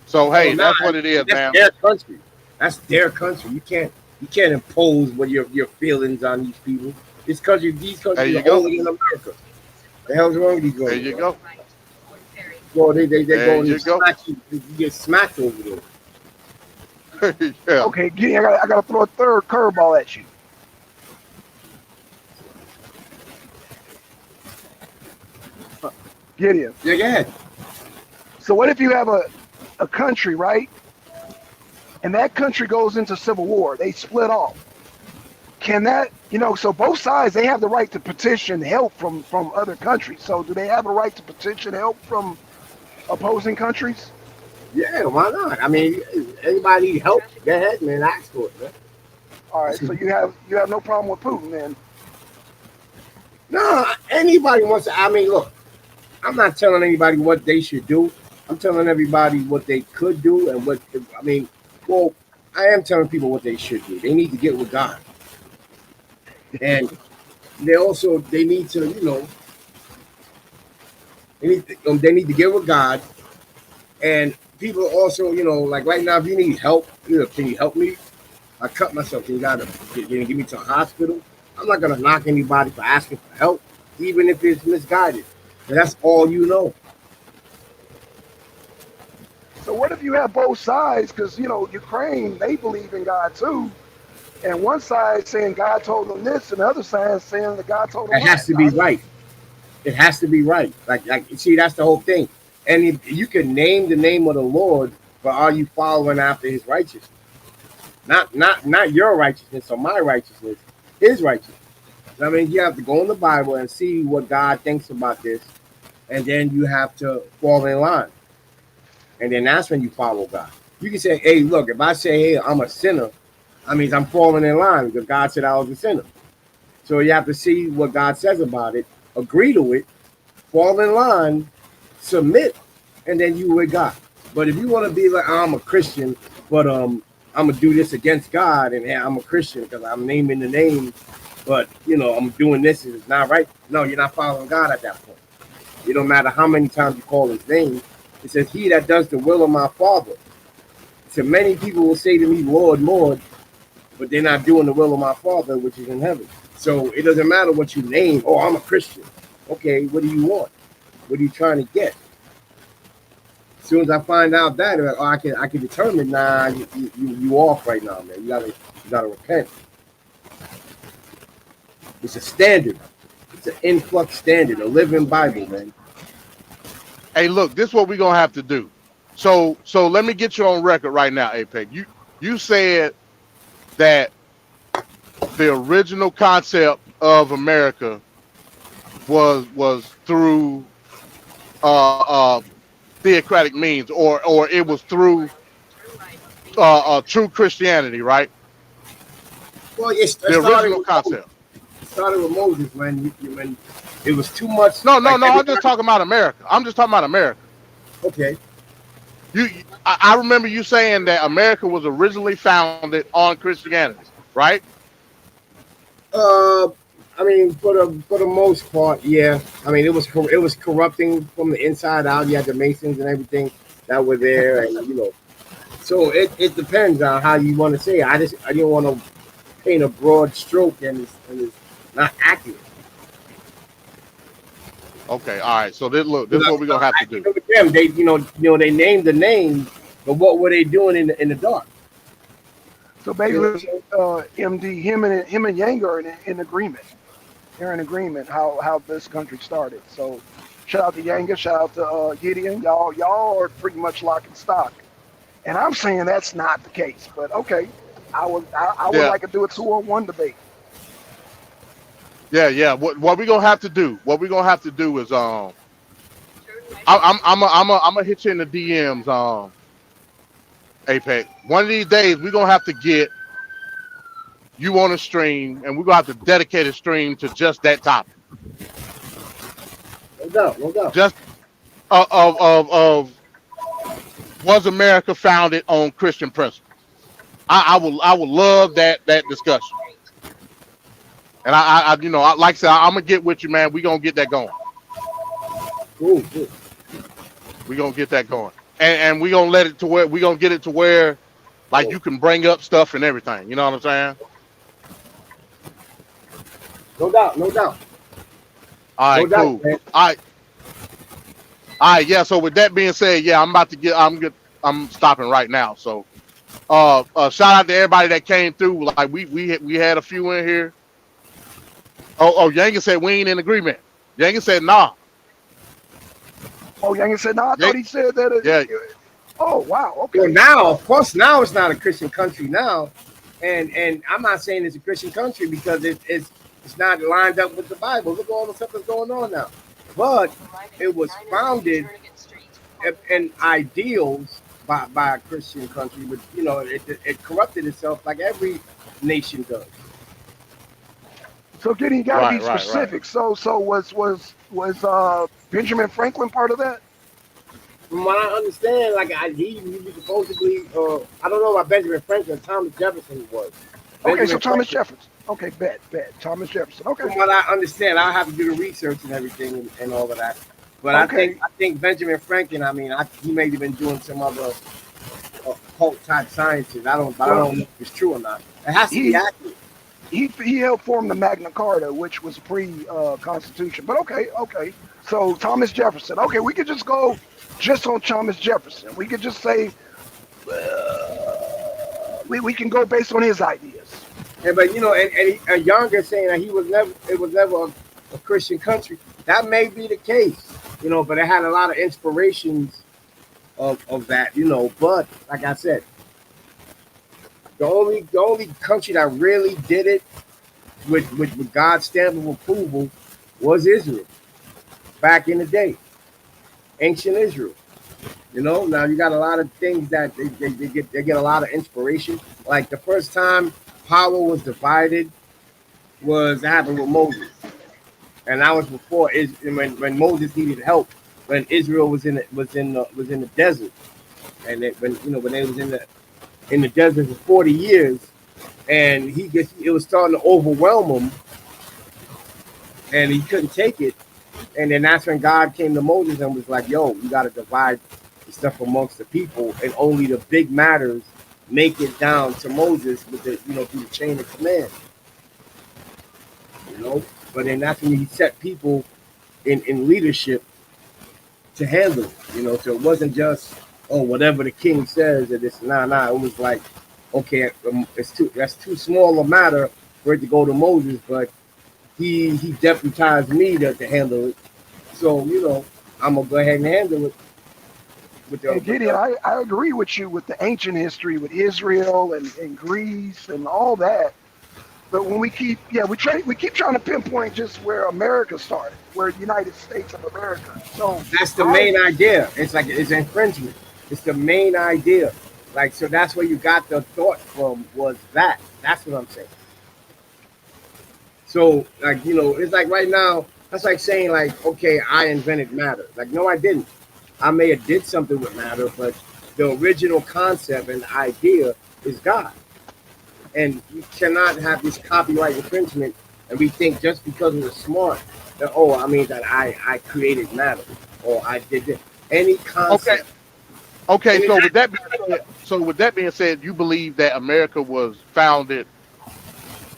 So hey, that's what it is, man. Their country. That's their country. You can't impose what your feelings on these people. It's because these countries are only in America. The hell's wrong with these guys? There you go. Well, they go There and you go. smack you. You get smacked over there. Yeah. Okay, Gideon, I got to throw a third curveball at you. Gideon. Yeah, go ahead. So what if you have a country, right? And that country goes into civil war. They split off. Can that, so both sides, they have the right to petition help from other countries. So do they have a right to petition help from opposing countries? Yeah, why not? I mean, anybody need help? Go ahead, man. Ask for it, man. All right, so you have no problem with Putin, then? No, anybody wants to. I mean, look, I'm not telling anybody what they should do. I'm telling everybody what they could do and what, I mean, well, I am telling people what they should do. They need to get with God. And they need to, they need to get with God. And people also, like right now, if you need help, can you help me? I cut myself. Can you give me to a hospital? I'm not going to knock anybody for asking for help, even if it's misguided. And that's all you know. So what if you have both sides? Because, Ukraine, they believe in God too. And one side saying God told them this, and the other side saying that God told them It has to be right. It has to be right. Like see, that's the whole thing. And if you can name the name of the Lord, but are you following after his righteousness? Not your righteousness or my righteousness, his righteousness. I mean, you have to go in the Bible and see what God thinks about this, and then you have to fall in line. And then that's when you follow God. You can say, hey, look, if I say, hey, I'm a sinner, I mean, I'm falling in line because God said I was a sinner. So you have to see what God says about it, agree to it, fall in line, submit, and then you with God. But if you want to be like, I'm a Christian, but I'm going to do this against God, and hey, I'm a Christian because I'm naming the name, but, I'm doing this and it's not right. No, you're not following God at that point. It don't matter how many times you call his name. It says, he that does the will of my Father. So many people will say to me, Lord, Lord, but they're not doing the will of my Father, which is in heaven. So it doesn't matter what you name. Oh, I'm a Christian. Okay, what do you want? What are you trying to get? As soon as I find out that, I can determine, nah, you off right now, man. You gotta repent. It's a standard. It's an influx standard, a living Bible, man. Hey, look, this is what we're gonna have to do. So let me get you on record right now, Apex. You said that the original concept of America was through theocratic means, or it was through true Christianity, right? Well, it The original concept. It started with Moses when it was too much. No. I'm just talking about America. Okay. I remember you saying that America was originally founded on Christianity, right? I mean, for the most part, yeah. I mean, it was corrupting from the inside out. You had the Masons and everything that were there, and so it depends on how you want to say it. I didn't want to paint a broad stroke, and it's not accurate. Okay, all right. So this is what we're gonna have to do. With them, they they named the name, but what were they doing in the dark? So basically, MD, him and Yang are in agreement. they're in agreement how this country started. So shout out to Yanga, shout out to Gideon. Y'all are pretty much lock and stock. And I'm saying that's not the case. But okay, I would Yeah. like to do a 2-on-1 debate. Yeah. What we gonna have to do? What we gonna have to do is I'm gonna hit you in the DMs, Apex. One of these days we're gonna have to get you on a stream, and we're gonna have to dedicate a stream to just that topic. No doubt, no doubt. Just of was America founded on Christian principles? I would love that discussion. And I like I said, I'm gonna get with you, man. We gonna get that going. Cool. We gonna get that going, and we gonna let it to where we gonna get it to where, like, you can bring up stuff and everything. You know what I'm saying? No doubt, no doubt. All right, No doubt, cool. man. All right, yeah. So with that being said, yeah, I'm stopping right now. So, shout out to everybody that came through. Like we had a few in here. Oh, Yanga said we ain't in agreement. Yanga said nah. Oh, Yanga said no. I thought he said that. Yeah. Oh wow. Okay. Well, now, of course, now it's not a Christian country now, and I'm not saying it's a Christian country because it's not lined up with the Bible. Look at all the stuff that's going on now. But it was founded in ideals by a Christian country, but it corrupted itself like every nation does. So Gideon, you gotta be Right. specific. So was Benjamin Franklin part of that? From what I understand, like he was supposedly, I don't know about Benjamin Franklin. Thomas Jefferson was. Okay, so Benjamin Thomas Franklin. Jefferson. Okay, bet. Thomas Jefferson. Okay. From what I understand, I'll have to do the research and everything and all of that. But Okay. I think Benjamin Franklin. I mean, he may have been doing some other occult type sciences. I don't know if it's true or not. It has to be accurate. He helped form the Magna Carta, which was pre-Constitution. But okay. So Thomas Jefferson. Okay, we could just go just on Thomas Jefferson. We could just say we can go based on his ideas. Yeah, but and Younger saying that it was never a Christian country. That may be the case, but it had a lot of inspirations of that, But like I said, the only country that really did it with God's stamp of approval was Israel back in the day, ancient Israel. Now you got a lot of things that they get a lot of inspiration. Like the first time power was divided was happened with Moses, and that was before when Moses needed help when Israel was in the desert, and when they was in the desert for 40 years, and it was starting to overwhelm him, and he couldn't take it, and then that's when God came to Moses and was like, "Yo, you got to divide the stuff amongst the people, and only the big matters make it down to Moses with the through the chain of command." But then that's when he set people in leadership to handle it. So it wasn't just whatever the king says, and this nah. It was like, okay, that's too small a matter for it to go to Moses, but he deputized me to handle it. So I'm gonna go ahead and handle it. And Gideon, I agree with you with the ancient history with Israel and Greece and all that. But when we keep trying to pinpoint just where America started, where the United States of America. So that's the main idea. It's like it's infringement. It's the main idea. Like, so that's where you got the thought from, was that. That's what I'm saying. So, like, it's like right now, that's like saying, like, okay, I invented matter. Like, no, I didn't. I may have did something with matter, but the original concept and idea is God. And you cannot have this copyright infringement and we think just because we're smart that, that I created matter or I did this. Any concept. Okay. So with that being said, you believe that America was founded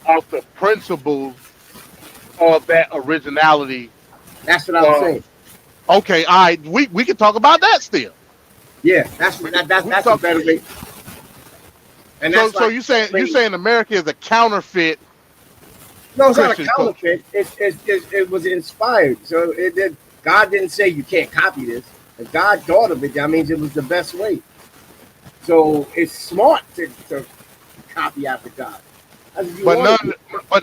off the principles of that originality? That's what I'm saying. Okay, all right. We can talk about that still. Yeah, that's a better way. And so you're saying America is a counterfeit No, it's not a Christian culture. counterfeit. It was inspired. So it did. God didn't say you can't copy this. If God thought of it, that means it was the best way. So it's smart to copy after God. That's what you But want to do.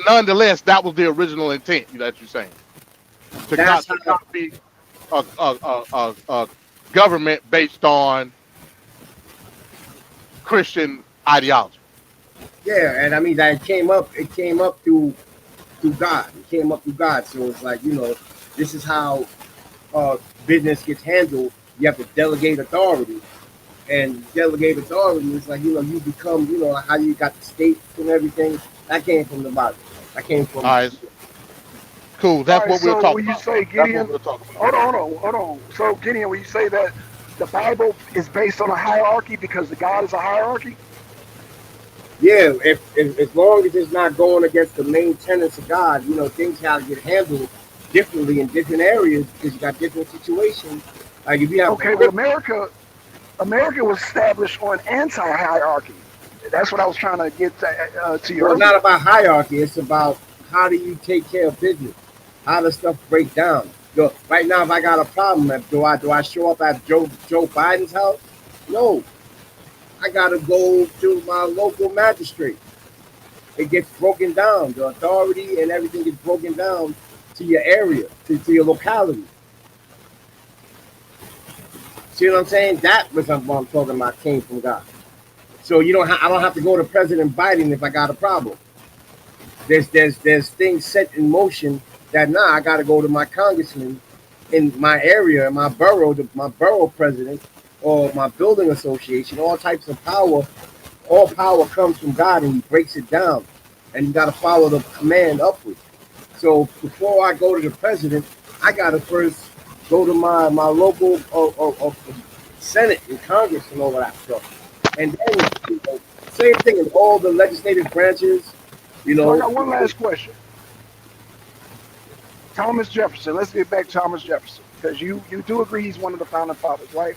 nonetheless, that was the original intent that you're saying That's to how. copy a government based on Christian ideology. Yeah, and I mean that it came up through God. It came up through God. So it's like, this is how business gets handled. You have to delegate authority. And delegate authority is like, you become, how you got the states and everything. That came from the Bible. That came All from right, cool. All That's right, what we'll so talk when you about. say That's what Gideon, we'll talk about. hold on. So Gideon, when you say that the Bible is based on a hierarchy because the God is a hierarchy, yeah, if as long as it's not going against the main tenets of God, things gotta get handled differently in different areas because you got different situations. Like if you have okay, but America was established on anti-hierarchy. That's what I was trying to get to you well, it's not earlier. about hierarchy. It's about how do you take care of business? How does stuff break down? Right now, if I got a problem, do I show up at Joe Biden's house? No, I gotta go to my local magistrate. It gets broken down. The authority and everything gets broken down to your area, to your locality. See what I'm saying? That was what I'm talking about. Came from God. So I don't have to go to President Biden if I got a problem. There's things set in motion that I got to go to my congressman in my area, my borough, my borough president, or my building association. All types of power. All power comes from God, and He breaks it down, and you got to follow the command upwards. So before I go to the president, I got to first go to my local Senate and Congress and all of that stuff. And then, same thing in all the legislative branches, So I got one last question. Thomas Jefferson. Let's get back to Thomas Jefferson because you do agree he's one of the founding fathers, right?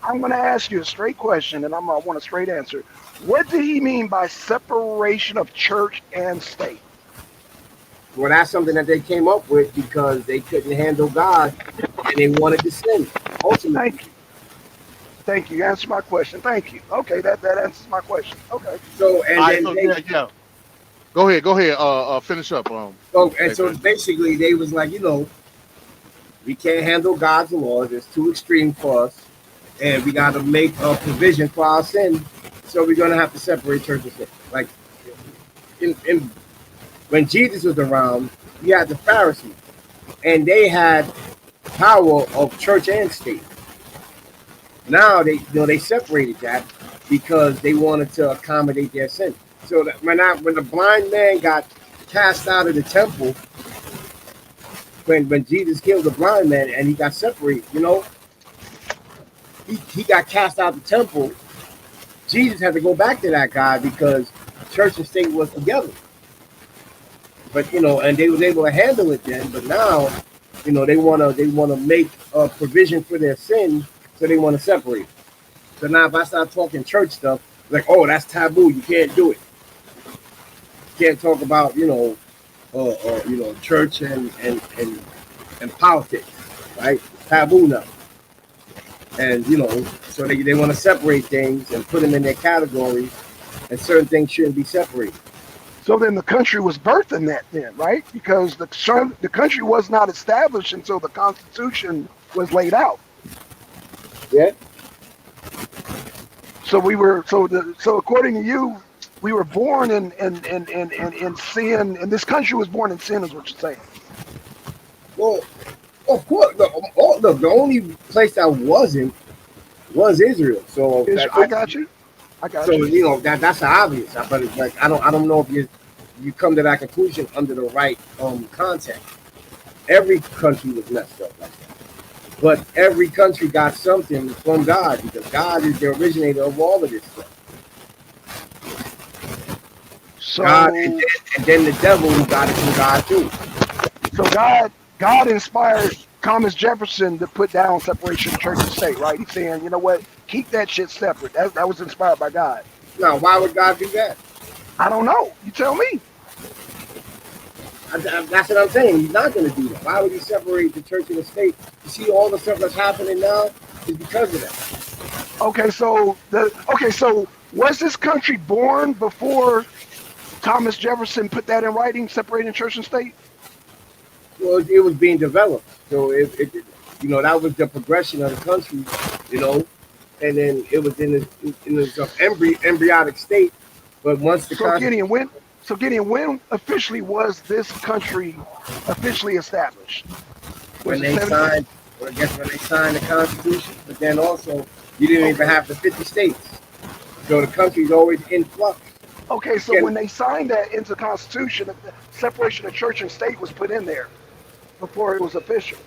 I'm going to ask you a straight question, and I want a straight answer. What did he mean by separation of church and state? Well, that's something that they came up with because they couldn't handle God and they wanted to sin. Ultimately. Thank you. Thank you. You answered my question. Thank you. Okay, that answers my question. Okay. So All and right, then so they yeah. Go ahead. Finish up. so basically they was like, we can't handle God's laws. It's too extreme for us, and we got to make a provision for our sin. So we're gonna have to separate church and state. Like in when Jesus was around, you had the Pharisees, and they had power of church and state. Now they separated that because they wanted to accommodate their sin. So that when the blind man got cast out of the temple, when Jesus killed the blind man and he got separated, he got cast out of the temple. Jesus had to go back to that guy because church and state was together. But and they was able to handle it then. But now, they wanna make a provision for their sin, so they want to separate. So now, if I start talking church stuff, like, oh, that's taboo, you can't do it. You can't talk about church and politics, right? It's taboo now. And so they want to separate things and put them in their categories, and certain things shouldn't be separated. So then the country was birthed in that then, right? Because the country was not established until the Constitution was laid out. Yeah. So so according to you, we were born in sin, and this country was born in sin, is what you're saying. Well, of course, the only place that wasn't was Israel. So I got you. So that's obvious. But it's like I don't know if you come to that conclusion under the right context. Every country was messed up like that, but every country got something from God because God is the originator of all of this stuff. So God, and then the devil who got it from God too. So God inspired Thomas Jefferson to put down separation of church and state, right? He's saying, you know what, keep that shit separate. That was inspired by God. Now, why would God do that? I don't know. You tell me. That's what I'm saying. He's not going to do that. Why would he separate the church and the state? You see, all the stuff that's happening now is because of that. So was this country born before Thomas Jefferson put that in writing, separating church and state? Well, it was being developed, so that was the progression of the country, and then it was in this embryonic state. But once the Gideon, when officially was this country officially established? When they signed the Constitution, but then also you didn't even have the 50 states, so the country's always in flux. Okay, so when they signed that into the Constitution, the separation of church and state was put in there before it was official.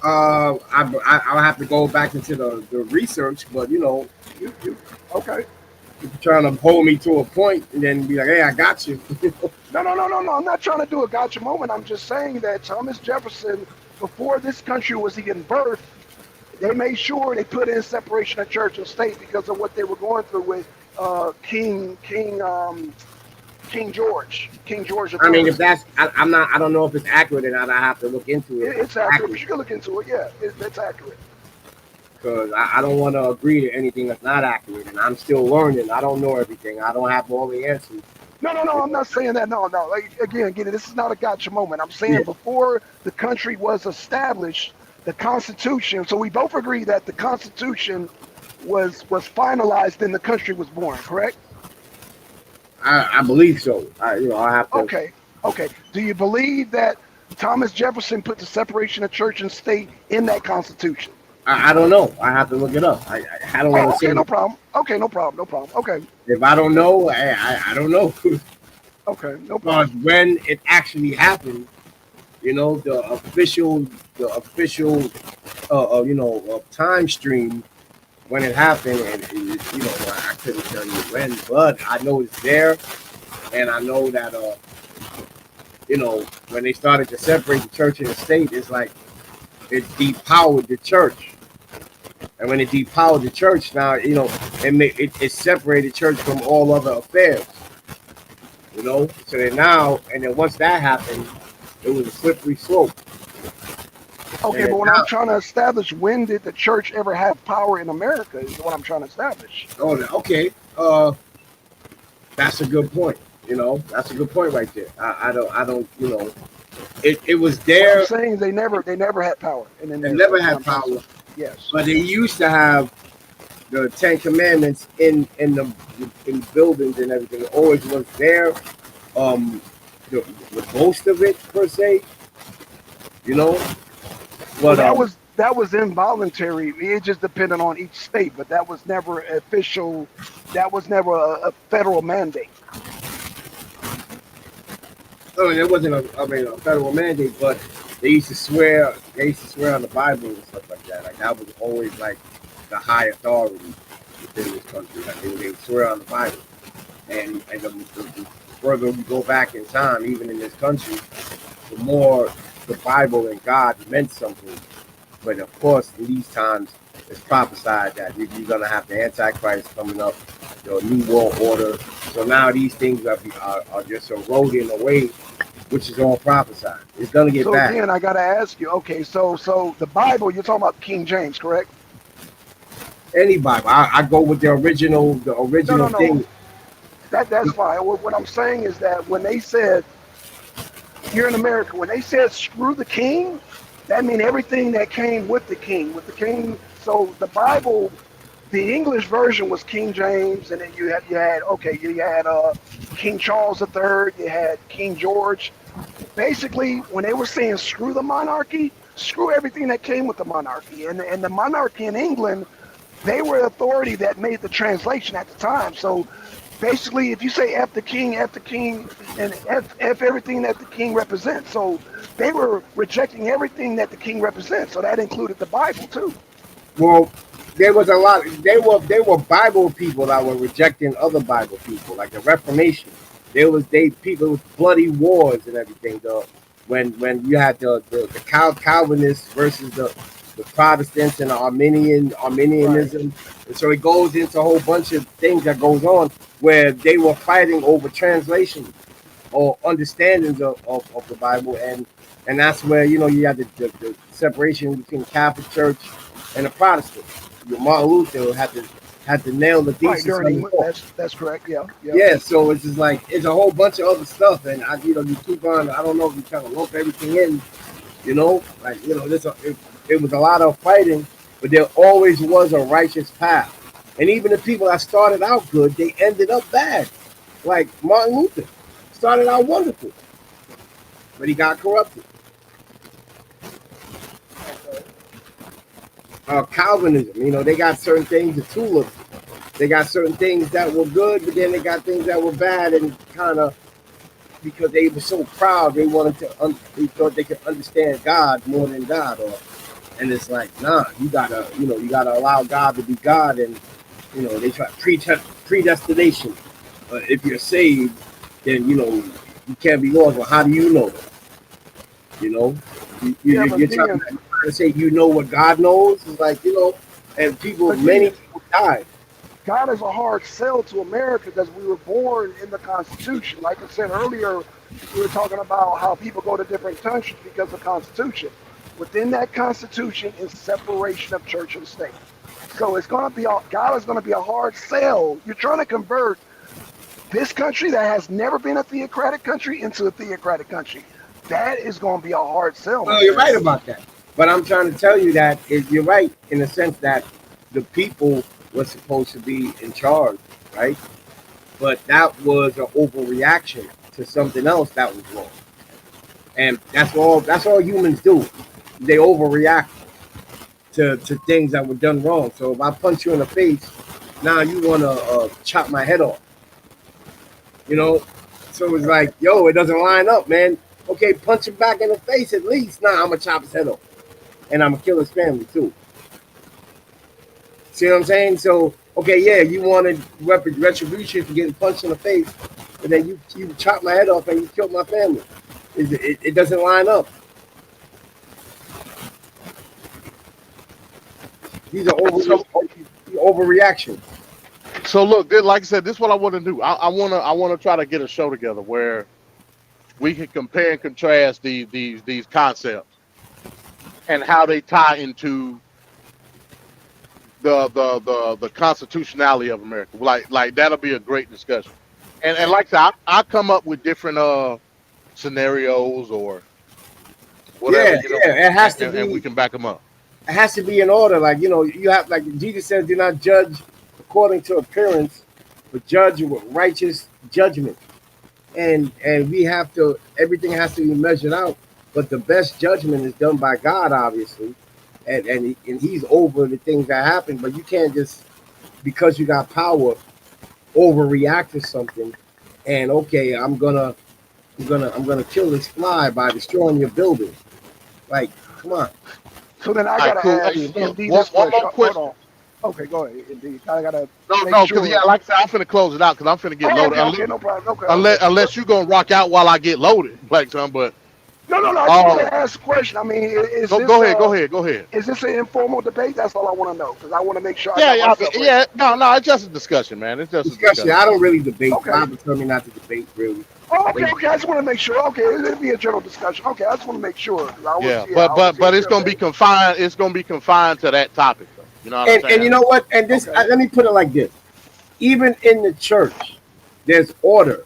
I'll have to go back into the research, but you okay. You're trying to hold me to a point and then be like, hey, I got you. No. I'm not trying to do a gotcha moment. I'm just saying that Thomas Jefferson, before this country was even birthed, they made sure they put in separation of church and state because of what they were going through with King George. King George. I mean, if that's, I don't know if it's accurate or not. I have to look into it. It's accurate. But you can look into it. Yeah, it's accurate. Because I don't want to agree to anything that's not accurate, and I'm still learning. I don't know everything. I don't have all the answers. No. I'm not saying that. No. Like, again, this is not a gotcha moment. I'm saying before the country was established, the Constitution. So we both agree that the Constitution was finalized and the country was born. Correct? I believe so. I have to. Okay. Do you believe that Thomas Jefferson put the separation of church and state in that Constitution? I don't know. I have to look it up. I don't want to say. No problem. Okay, no problem. Okay. If I don't know, I don't know. Okay, no Because problem. when it actually happened, the official time stream when it happened, and I couldn't tell you when, but I know it's there, and I know that when they started to separate the church and the state, it's like it depowered the church. And when it depowered the church, now it separated church from all other affairs. So then once that happened, it was a slippery slope. Okay, but when I'm trying to establish, when did the church ever have power in America? Is what I'm trying to establish. Oh, okay. That's a good point. That's a good point right there. I don't. It was there. What I'm saying they never had power. And then they never had power. Yes. But they used to have the Ten Commandments in buildings and everything. It always was there. The most of it per se. But that was involuntary. It just depended on each state, but that was never official. That was never a federal mandate. I mean, it wasn't a federal mandate, but they used to swear. They used to swear on the Bible and stuff like that. Like that was always like the high authority within this country. Like they would swear on the Bible, and the further we go back in time, even in this country, the more the Bible and God meant something. But of course, in these times, it's prophesied that you're gonna have the Antichrist coming up, the New World Order. So now these things are just eroding away, which is all prophesied. It's gonna get bad. So again, I gotta ask you. Okay, so the Bible, you're talking about King James, correct? Any Bible, I go with the original thing. That's fine. What I'm saying is that when they said here in America, when they said screw the king, that means everything that came with the king. So the Bible, the English version was King James, and then you had King Charles III, you had King George. Basically, when they were saying screw the monarchy, screw everything that came with the monarchy. And the monarchy in England, they were the authority that made the translation at the time. So basically, if you say F the king, and F everything that the king represents. So they were rejecting everything that the king represents. So that included the Bible too. Well, there was a lot. They were Bible people that were rejecting other Bible people, like the Reformation. People with bloody wars and everything. When you had the Calvinists versus the Protestants and the Arminianism. And so it goes into a whole bunch of things that goes on where they were fighting over translation or understandings of the Bible. And that's where, you know, you have the separation between the Catholic Church and the Protestants. Martin Luther had to nail the Right, thesis. that's correct. Yeah. Yeah, so it's just like it's a whole bunch of other stuff, and you keep on. I don't know if you kind of lump everything in, like it was a lot of fighting, but there always was a righteous path, and even the people that started out good, they ended up bad. Like Martin Luther started out wonderful, but he got corrupted. Calvinism, they got certain things, the tulips, they got certain things that were good, but then they got things that were bad, and kind of because they were so proud, they wanted to, they thought they could understand God more than God, and it's like, nah, you gotta allow God to be God, and they try predestination. If you're saved, then you can't be lost. Well, how do you know that? You're trying to say what God knows. It's like, and many people died. God is a hard sell to America because we were born in the Constitution. Like I said earlier, we were talking about how people go to different countries because of the Constitution. Within that Constitution is separation of church and state. So it's going to be God is going to be a hard sell. You're trying to convert this country that has never been a theocratic country into a theocratic country. That is going to be a hard sell. No, you're right about that. But I'm trying to tell you that you're right in the sense that the people were supposed to be in charge, right? But that was an overreaction to something else that was wrong. And that's all humans do. They overreact to things that were done wrong. So if I punch you in the face, now you want to chop my head off. So it's like, it doesn't line up, man. Okay, punch him back in the face at least. Nah, I'm going to chop his head off. And I'm going to kill his family too. See what I'm saying? So, okay, yeah, you wanted retribution for getting punched in the face, but then you chop my head off and you killed my family. It doesn't line up. These are overreactions. So look, like I said, this is what I want to do. I want to try to get a show together where we can compare and contrast these concepts and how they tie into the constitutionality of America. Like that'll be a great discussion. And like I said, I come up with different scenarios or whatever. It has to be, and we can back them up. It has to be in order. Like you have, like Jesus says, do not judge according to appearance, but judge with righteous judgment. And we have to, everything has to be measured out, but the best judgment is done by God, obviously, and he's over the things that happen. But you can't just, because you got power, overreact to something and okay, I'm gonna kill this fly by destroying your building. Like, come on. So then I gotta ask Indeed this one more question. question. Hold on. Okay, go ahead, Indeed. I gotta No, because like I said, I'm finna close it out because I'm finna get loaded. Okay, no problem. Okay. Unless you gonna rock out while I get loaded, like something. But No. I just want to ask a question. I mean, is this, go ahead. Is this an informal debate? That's all I want to know because I want to make sure. No, it's just a discussion, man. It's just discussion. I don't really debate. Okay. Bible told me not to debate, really. Oh, okay. I just want to make sure. Okay, it'll be a general discussion. Okay, I just want to make sure. But it's gonna be confined. It's gonna be confined to that topic, though. You know what I'm saying? And you know what? And this, Okay. let me put it like this: even in the church, there's order.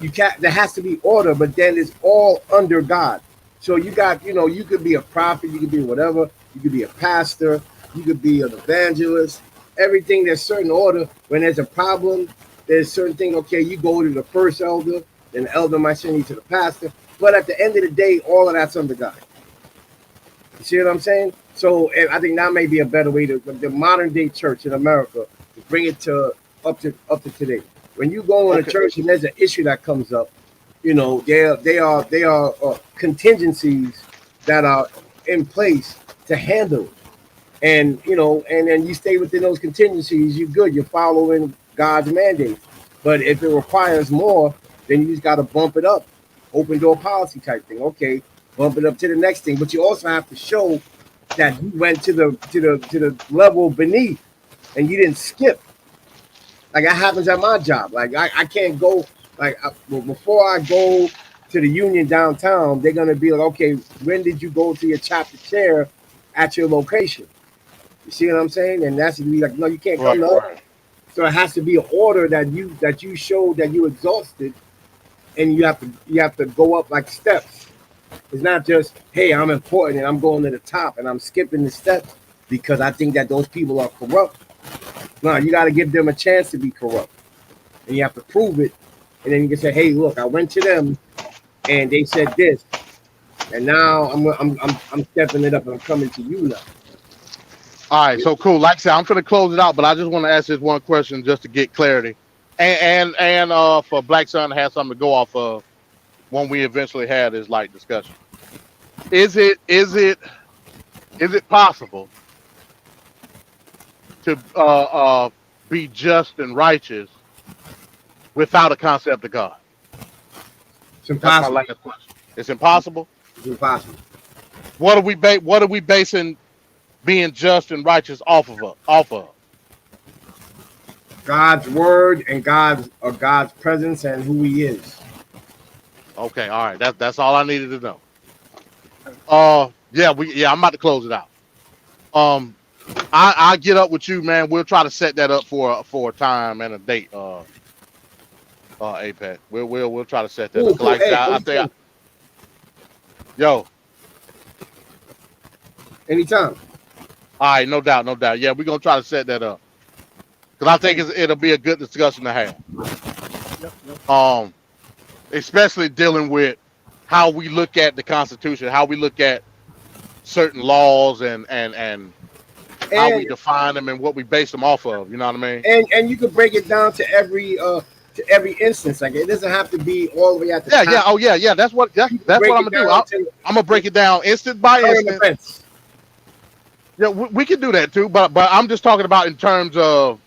You can't. There has to be order, but then it's all under God. So you got, you could be a prophet, you could be whatever, you could be a pastor, you could be an evangelist. Everything, there's certain order. When there's a problem, there's certain thing. Okay, you go to the first elder, then the elder might send you to the pastor. But at the end of the day, all of that's under God. You see what I'm saying? So I think that may be a better way to the modern day church in America to bring it to up to today. When you go in a church and there's an issue that comes up, they are contingencies that are in place to handle it. And and then you stay within those contingencies, you're good. You're following God's mandate. But if it requires more, then you just got to bump it up. Open door policy type thing. Okay, bump it up to the next thing. But you also have to show that you went to the level beneath and you didn't skip. Like that happens at my job. Like I can't go before I go to the union downtown, they're gonna be like, okay, when did you go to your chapter chair at your location? You see what I'm saying? And that's to be like, no, you can't come to us. So it has to be an order that you show that you exhausted, and you have to go up like steps. It's not just, hey, I'm important and I'm going to the top and I'm skipping the steps because I think that those people are corrupt. No, you got to give them a chance to be corrupt, and you have to prove it. And then you can say, hey, look, I went to them and they said this, and now I'm stepping it up and I'm coming to you now. All right, so cool. Like I said, I'm gonna close it out, but I just want to ask this one question just to get clarity, and for Black Sun to have something to go off of when we eventually had this light discussion. Is it possible to be just and righteous without a concept of God? It's impossible. That's my last question. It's impossible. It's impossible. What are we basing being just and righteous off of? God's word and God's presence and who He is. Okay, all right. That's all I needed to know. I'm about to close it out. I get up with you, man. We'll try to set that up for a time and a date. Apex. We'll try to set that up. Cool. Like Hey, I think, yo. Anytime. All right, no doubt. Yeah, we're gonna try to set that up because I think it'll be a good discussion to have. Yep. Especially dealing with how we look at the Constitution, how we look at certain laws, and how we define them and what we base them off of. You know what I mean? And you can break it down to every instance. Like it doesn't have to be all the way at the top. Yeah. Oh yeah. That's what I'm gonna do. I'm gonna break it down instant by instant. Yeah, we can do that too, but I'm just talking about in terms of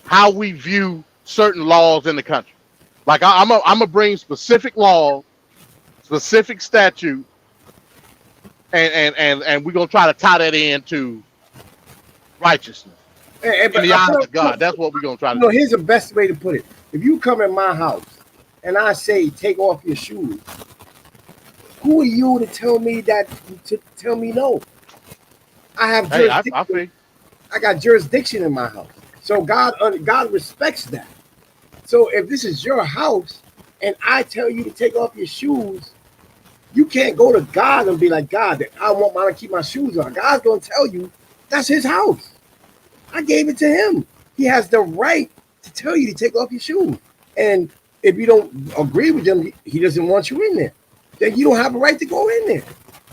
how we view certain laws in the country. Like I'm gonna bring specific laws, specific statute, and we're gonna try to tie that into righteousness in the eyes of God. That's what we're gonna try to do. Here's the best way to put it. If you come in my house and I say take off your shoes, who are you to tell me no? I have jurisdiction. I got jurisdiction in my house. So God respects that. So if this is your house and I tell you to take off your shoes, you can't go to God and be like, God, I want mine to keep my shoes on. God's going to tell you that's His house. I gave it to Him. He has the right to tell you to take off your shoes. And if you don't agree with Him, He doesn't want you in there. Then you don't have a right to go in there.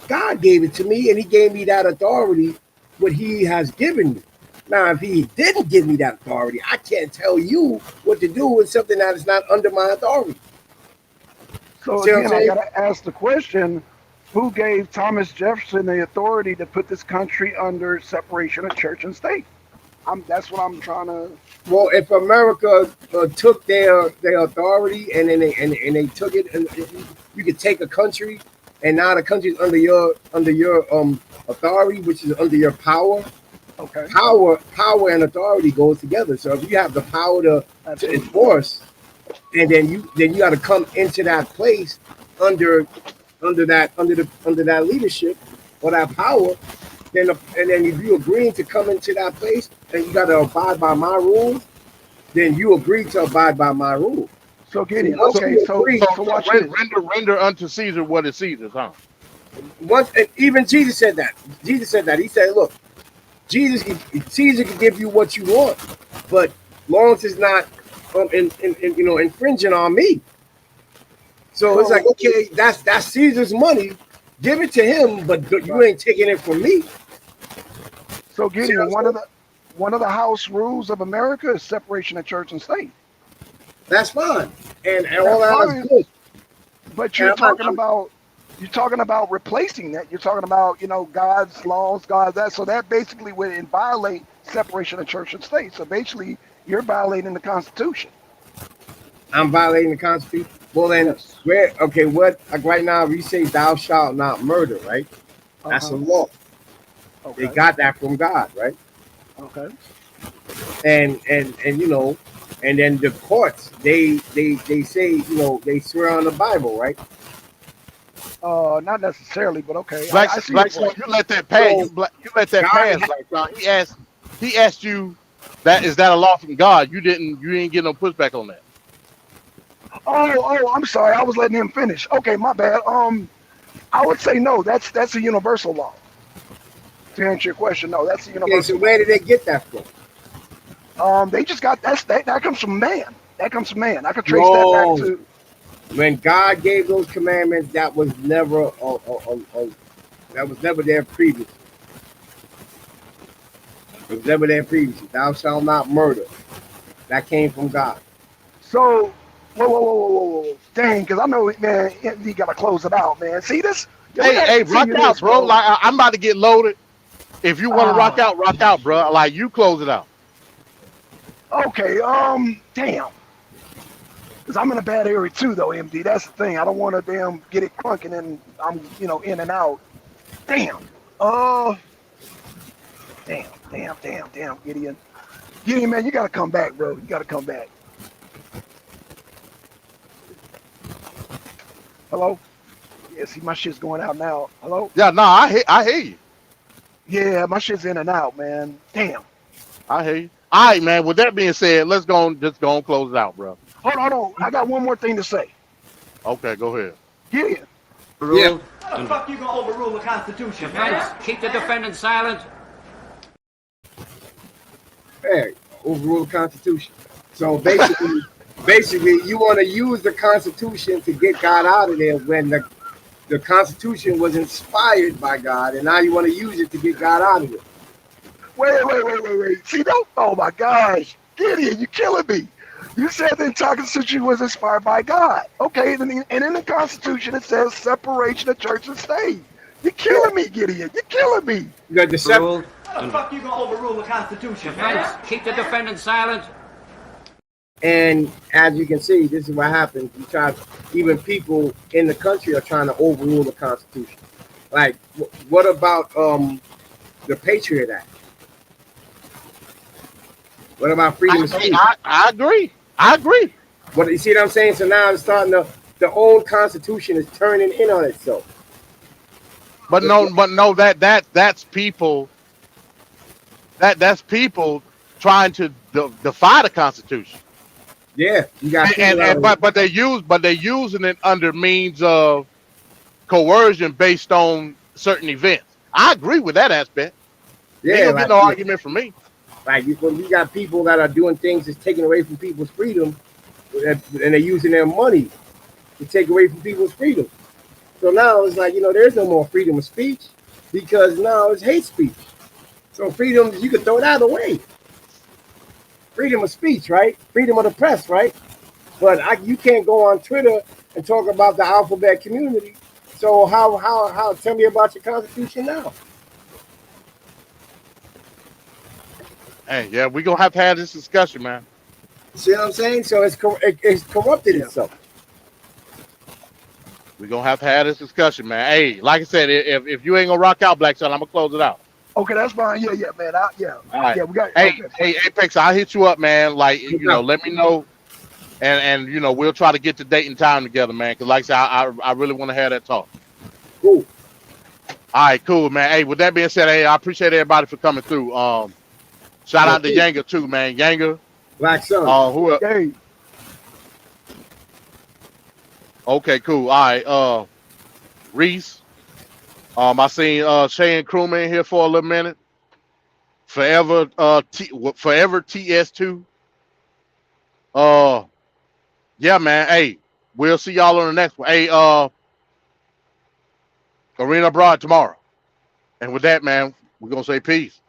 God gave it to me, and He gave me that authority, what He has given me. Now, if He didn't give me that authority, I can't tell you what to do with something that is not under my authority. So again, I got to ask the question, who gave Thomas Jefferson the authority to put this country under separation of church and state? That's what I'm trying to... Well, if America took their authority and then they took it, and you could take a country, and now the country is under your authority, which is under your power. Okay. Power and authority goes together. So if you have the power to enforce, and then you got to come into that place under that leadership or that power, then if you agree to come into that place and you got to abide by my rules, then you agree to abide by my rules. So Gideon, okay, so watch this. Render unto Caesar what is Caesar's, huh? Once, and even Jesus said that. He said, look, Caesar can give you what you want, but long as it's not infringing on me. So it's like, okay, that's Caesar's money. Give it to him, but you ain't taking it from me. So Gideon, one of the house rules of America is separation of church and state. That's fine, and all that is good. But you're talking about replacing that. You're talking about God's laws, God's that. So that basically would violate separation of church and state. So basically, you're violating the Constitution. I'm violating the Constitution. Well then, what? Like right now, we say thou shalt not murder, right? That's a law. They Okay. got that from God, right? Okay. And you know, and then the courts they say, you know, they swear on the Bible, right? Not necessarily, but okay. Black, I see your Black Son, point. you let that pass. So You let that God, pass, Black Son. He asked you that is that a law from God? You didn't get no pushback on that. Oh, I'm sorry. I was letting him finish. Okay, my bad. I would say no. That's a universal law. To answer your question, no, that's a okay, so universal where did they get that from? law. They just got that comes from man. That comes from man. I could trace that back No, to. when God gave those commandments, that was never there previously. It was never there previously. Thou shalt not murder. That came from God. So, whoa. Dang, because I know, man, you got to close it out, man. See this? Yeah, we got to Hey, rock continue out, this, bro. bro. Like I'm about to get loaded. If you want to Ah, rock out, bro. Like you close it out. okay, damn. Because I'm in a bad area too, though, MD. That's the thing. I don't want to get it crunking and I'm, in and out. Damn. Uh, damn, Gideon. Gideon, man, you got to come back, bro. You got to come back. Hello? Yeah, see, my shit's going out now. Hello? Yeah, no, I hear you. Yeah, my shit's in and out, man. Damn. I hear you. All right, man. With that being said, let's just go and close it out, bro. Hold on. I got one more thing to say. Okay, go ahead. Gideon. Yeah. How the fuck you gonna overrule the Constitution, Defense, keep the defendant silent. Hey, overrule the Constitution. So basically, you want to use the Constitution to get God out of there when the Constitution was inspired by God, and now you want to use it to get God out of it. Wait. See, don't. Oh my gosh. Gideon, you're killing me. You said the Constitution was inspired by God. Okay, and in the Constitution it says separation of church and state. You're killing me, Gideon. You're killing me. You got the Rule. How the fuck you gonna overrule the Constitution, Defense, keep the defendant silent. And as you can see, this is what happens. Even people in the country are trying to overrule the Constitution. Like, what about the Patriot Act? What about freedom of speech? I agree. I agree. What you see what I'm saying? So now it's starting the old Constitution is turning in on itself. But no, that's people. That's people trying to defy the Constitution. Yeah, you got But they're using it under means of coercion based on certain events. I agree with that aspect. You ain't gonna get no argument from me. Like you got people that are doing things that's taking away from people's freedom, and they're using their money to take away from people's freedom. So now it's like, there's no more freedom of speech because now it's hate speech. So freedom, you can throw that away. Freedom of speech, right? Freedom of the press, right? But you can't go on Twitter and talk about the alphabet community. So how tell me about your Constitution now? Hey, yeah, we're gonna have to have this discussion, man. See what I'm saying? So it's corrupted itself. We're gonna have to have this discussion, man. Hey, like I said, if you ain't gonna rock out, Black Sun, I'm gonna close it out. Okay, that's fine. Yeah, man. All right. Yeah, we got. Hey, Okay. hey, Apex, I'll hit you up, man. Like, let me know, and we'll try to get the date and time together, man. Cause like I said, I really want to have that talk. Cool. All right, cool, man. Hey, with that being said, hey, I appreciate everybody for coming through. Shout out to Yanga too, man. Yanga. Black Sun. Who? Hey. Okay, cool. All right, Reese. I seen Shane Crewman here for a little minute. Forever TS2. Yeah, man. Hey, we'll see y'all on the next one. Hey, Arena Broad tomorrow. And with that, man, we're gonna say peace.